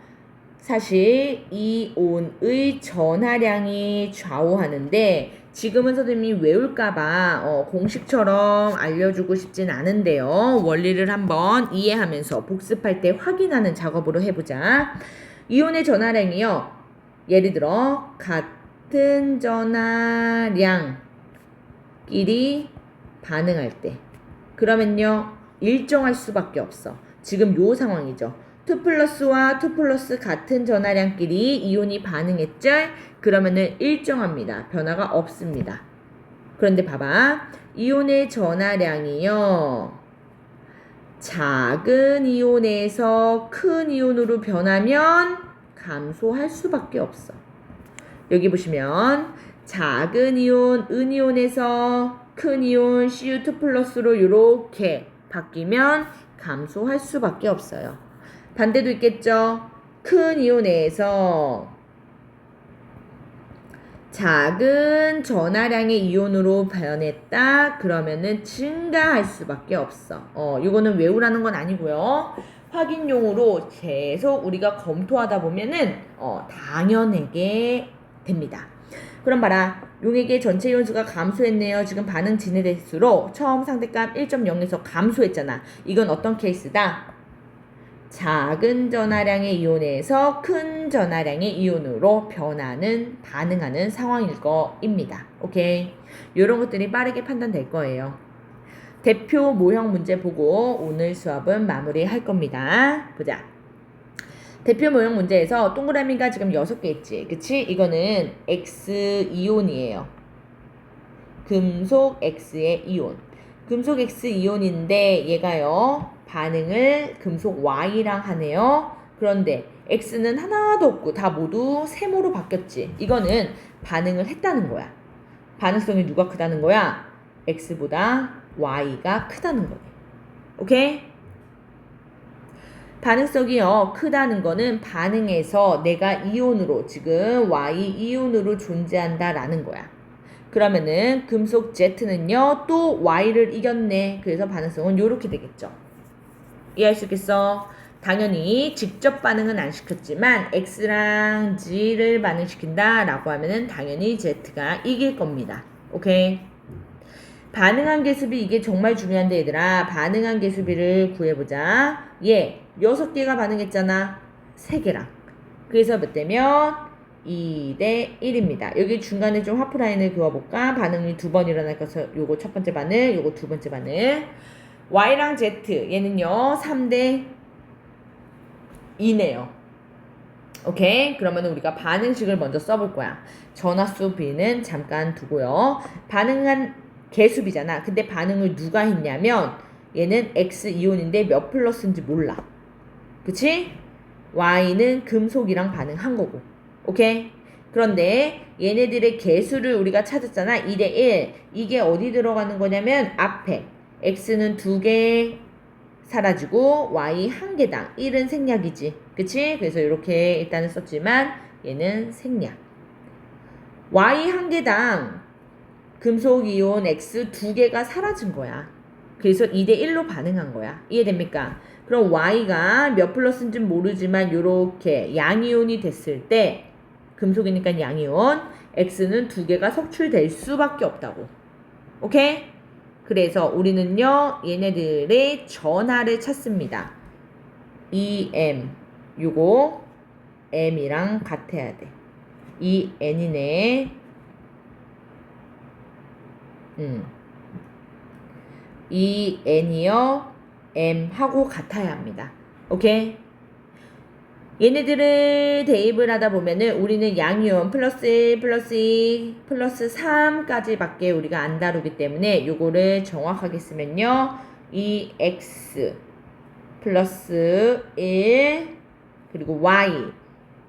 Speaker 1: 사실 이온의 전하량이 좌우하는데 지금은 선생님이 외울까봐 공식처럼 알려주고 싶진 않은데요. 원리를 한번 이해하면서 복습할 때 확인하는 작업으로 해보자. 이온의 전하량이요. 예를 들어 같은 전하량끼리 반응할 때 그러면요. 일정할 수밖에 없어. 지금 요 상황이죠. 2 플러스와 2 플러스 같은 전하량끼리 이온이 반응했죠? 그러면은 일정합니다. 변화가 없습니다. 그런데 봐봐. 이온의 전하량이요. 작은 이온에서 큰 이온으로 변하면 감소할 수밖에 없어. 여기 보시면 작은 이온, 은이온에서 큰 이온, Cu2 플러스로 이렇게 바뀌면 감소할 수밖에 없어요. 반대도 있겠죠? 큰 이온에서 작은 전하량의 이온으로 변했다. 그러면은 증가할 수밖에 없어. 이거는 외우라는 건 아니고요. 확인용으로 계속 우리가 검토하다 보면은 당연하게 됩니다. 그럼 봐라. 용액의 전체 이온수가 감소했네요. 지금 반응 진행될수록 처음 상대값 1.0에서 감소했잖아. 이건 어떤 케이스다? 작은 전하량의 이온에서 큰 전하량의 이온으로 반응하는 상황일 거입니다. 오케이. 이런 것들이 빠르게 판단될 거예요. 대표 모형 문제 보고 오늘 수업은 마무리할 겁니다. 보자. 대표 모형 문제에서 동그라미가 지금 6개 있지. 그치? 이거는 X이온이에요. 금속 X의 이온. 금속 X 이온인데 얘가요. 반응을 금속 Y랑 하네요. 그런데 X는 하나도 없고 다 모두 세모로 바뀌었지. 이거는 반응을 했다는 거야. 반응성이 누가 크다는 거야? X보다 Y가 크다는 거네. 오케이? 반응성이요 크다는 거는 반응에서 내가 이온으로 지금 Y 이온으로 존재한다라는 거야. 그러면은 금속 Z는요 또 Y를 이겼네. 그래서 반응성은 요렇게 되겠죠. 이해할 수 있겠어? 당연히 직접 반응은 안 시켰지만 X랑 G를 반응시킨다 라고 하면은 당연히 Z가 이길 겁니다. 오케이? 반응한 개수비 이게 정말 중요한데 얘들아. 반응한 개수비를 구해보자. 6개가 반응했잖아. 3개랑. 그래서 몇 대면 2대 1입니다. 여기 중간에 좀 하프라인을 그어볼까? 반응이 2번 일어날 것서 요거 첫 번째 반응, 요거 두 번째 반응. Y랑 Z 얘는요 3대 2네요. 오케이? 그러면 우리가 반응식을 먼저 써볼 거야. 전화수 B는 잠깐 두고요. 반응한 개수비잖아. 근데 반응을 누가 했냐면 얘는 X이온인데 몇 플러스인지 몰라. 그치? Y는 금속이랑 반응한 거고. 오케이? 그런데 얘네들의 개수를 우리가 찾았잖아. 2대 1. 이게 어디 들어가는 거냐면 앞에 X는 2개 사라지고 Y 1개당 1은 생략이지. 그치? 그래서 이렇게 일단은 썼지만 얘는 생략. Y 1개당 금속이온 X 2개가 사라진 거야. 그래서 2대 1로 반응한 거야. 이해됩니까? 그럼 Y가 몇 플러스인지 모르지만 요렇게 양이온이 됐을 때 금속이니까 양이온 X는 2개가 석출될 수밖에 없다고. 오케이? 그래서 우리는요 얘네들의 전하를 찾습니다. EM 요거 M이랑 같아야 돼. 이 N이네. 이 N이요 M하고 같아야 합니다. 오케이? 얘네들을 대입을 하다 보면은 우리는 양이온 플러스 1 플러스 2 플러스 3까지 밖에 우리가 안 다루기 때문에 요거를 정확하게 쓰면요. 이 x 플러스 1 그리고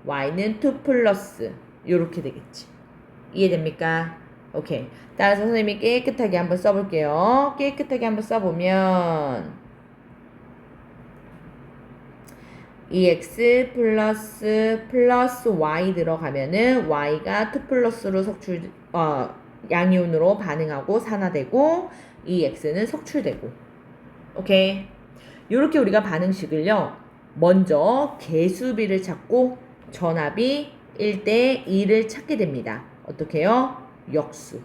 Speaker 1: y는 2 플러스 요렇게 되겠지. 이해됩니까? 오케이. 따라서 선생님이 깨끗하게 한번 써볼게요. 깨끗하게 한번 써보면 EX 플러스 Y 들어가면은 Y가 2 플러스로 양이온으로 반응하고 산화되고 EX는 석출되고. 오케이. 요렇게 우리가 반응식을요. 먼저 개수비를 찾고 전압이 1대 2를 찾게 됩니다. 어떻게 해요? 역수.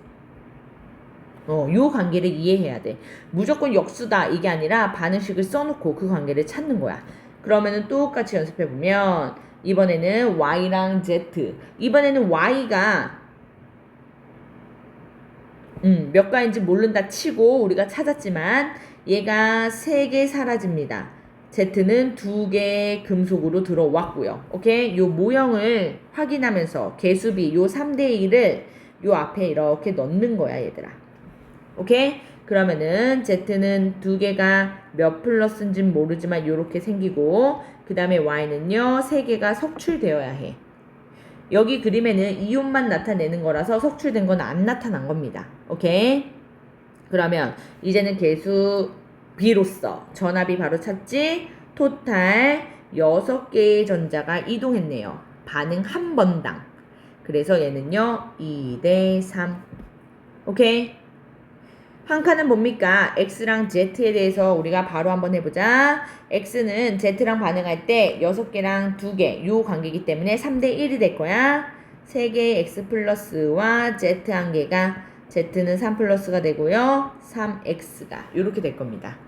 Speaker 1: 요 관계를 이해해야 돼. 무조건 역수다 이게 아니라 반응식을 써놓고 그 관계를 찾는 거야. 그러면은 똑같이 연습해보면 이번에는 Y랑 Z 이번에는 Y가 몇 가인지 모른다 치고 우리가 찾았지만 얘가 3개 사라집니다. Z는 2개 금속으로 들어왔고요. 오케이? 요 모형을 확인하면서 개수비 요 3대 1을 요 앞에 이렇게 넣는 거야 얘들아. 오케이? 그러면은 Z는 2개가 몇 플러스인지는 모르지만 요렇게 생기고 그 다음에 Y는요 3개가 석출되어야 해. 여기 그림에는 이온만 나타내는 거라서 석출된 건 안 나타난 겁니다. 오케이? 그러면 이제는 개수 B로서 전압이 바로 찾지 토탈 6개의 전자가 이동했네요. 반응 한 번당. 그래서 얘는요 2대 3. 오케이? 한 칸은 뭡니까? X랑 Z에 대해서 우리가 바로 한번 해보자. X는 Z랑 반응할 때 6개랑 2개 요 관계이기 때문에 3대 1이 될 거야. 3개의 X 플러스와 Z 한 개가 Z는 3 플러스가 되고요. 3X가 이렇게 될 겁니다.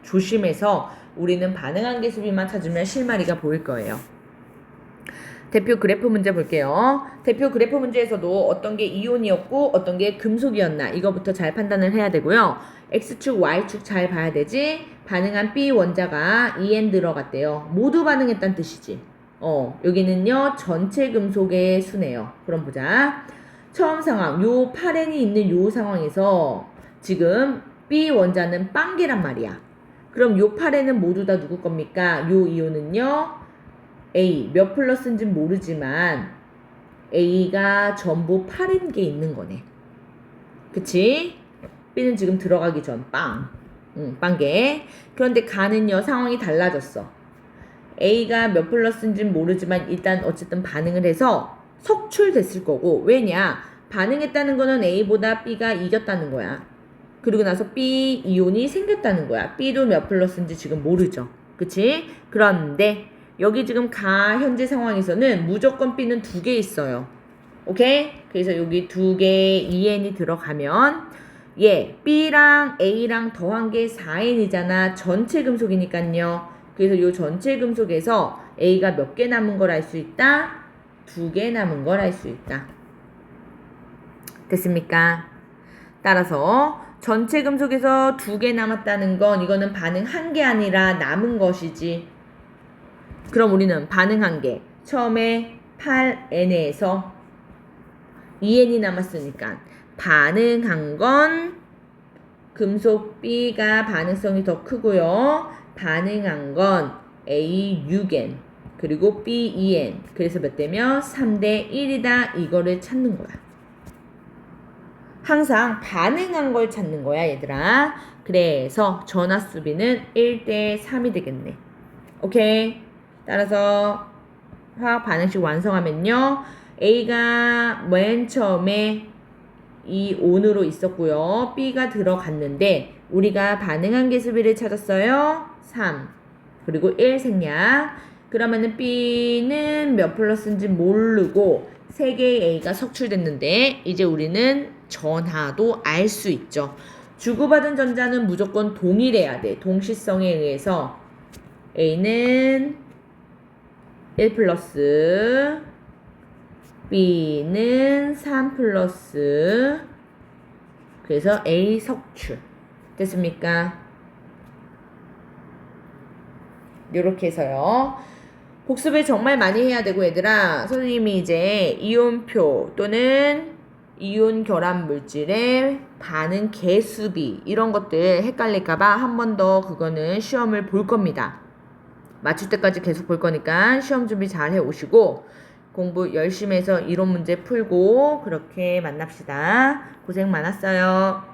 Speaker 1: 조심해서 우리는 반응한 개수비만 찾으면 실마리가 보일 거예요. 대표 그래프 문제 볼게요. 대표 그래프 문제에서도 어떤 게 이온이었고 어떤 게 금속이었나 이거부터 잘 판단을 해야 되고요. X축, Y축 잘 봐야 되지. 반응한 B 원자가 EN 들어갔대요. 모두 반응했다는 뜻이지. 여기는요. 전체 금속의 수네요. 그럼 보자. 처음 상황, 요 8N이 있는 요 상황에서 지금 B 원자는 빵개란 말이야. 그럼 요 8N은 모두 다 누구 겁니까? 요 이온은요. A 몇 플러스인지는 모르지만 A가 전부 8인 게 있는 거네. 그치? B는 지금 들어가기 전 빵개. 그런데 가는요 상황이 달라졌어. A가 몇 플러스인지는 모르지만 일단 어쨌든 반응을 해서 석출됐을 거고 왜냐? 반응했다는 거는 A보다 B가 이겼다는 거야. 그리고 나서 B 이온이 생겼다는 거야. B도 몇 플러스인지 지금 모르죠. 그치? 그런데 여기 지금 현재 상황에서는 무조건 B는 2개 있어요. 오케이? 그래서 여기 2개 EN이 들어가면 B랑 A랑 더한 게 4N이잖아. 전체 금속이니까요. 그래서 이 전체 금속에서 A가 몇 개 남은 걸 알 수 있다? 2개 남은 걸 알 수 있다. 됐습니까? 따라서 전체 금속에서 2개 남았다는 건 이거는 반응한 게 아니라 남은 것이지. 그럼 우리는 반응한 게 처음에 8N에서 2N이 남았으니까 반응한 건 금속 B가 반응성이 더 크고요. 반응한 건 A 6N 그리고 B 2N 그래서 몇 대면 3대 1이다 이거를 찾는 거야. 항상 반응한 걸 찾는 거야 얘들아. 그래서 전하수비는 1대 3이 되겠네. 오케이? 따라서 화학 반응식 완성하면요. A가 맨 처음에 이 온으로 있었고요. B가 들어갔는데 우리가 반응한 개수비를 찾았어요. 3 그리고 1 생략. 그러면은 B는 몇 플러스인지 모르고 3개의 A가 석출됐는데 이제 우리는 전하도 알 수 있죠. 주고받은 전자는 무조건 동일해야 돼. 동시성에 의해서 A는 1 플러스 B는 3 플러스 그래서 A 석출 됐습니까? 요렇게 해서요 복습을 정말 많이 해야 되고 얘들아 선생님이 이제 이온표 또는 이온 결합 물질의 반응 개수비 이런 것들 헷갈릴까봐 한 번 더 그거는 시험을 볼 겁니다. 맞출 때까지 계속 볼 거니까 시험 준비 잘 해오시고 공부 열심히 해서 이론 문제 풀고 그렇게 만납시다. 고생 많았어요.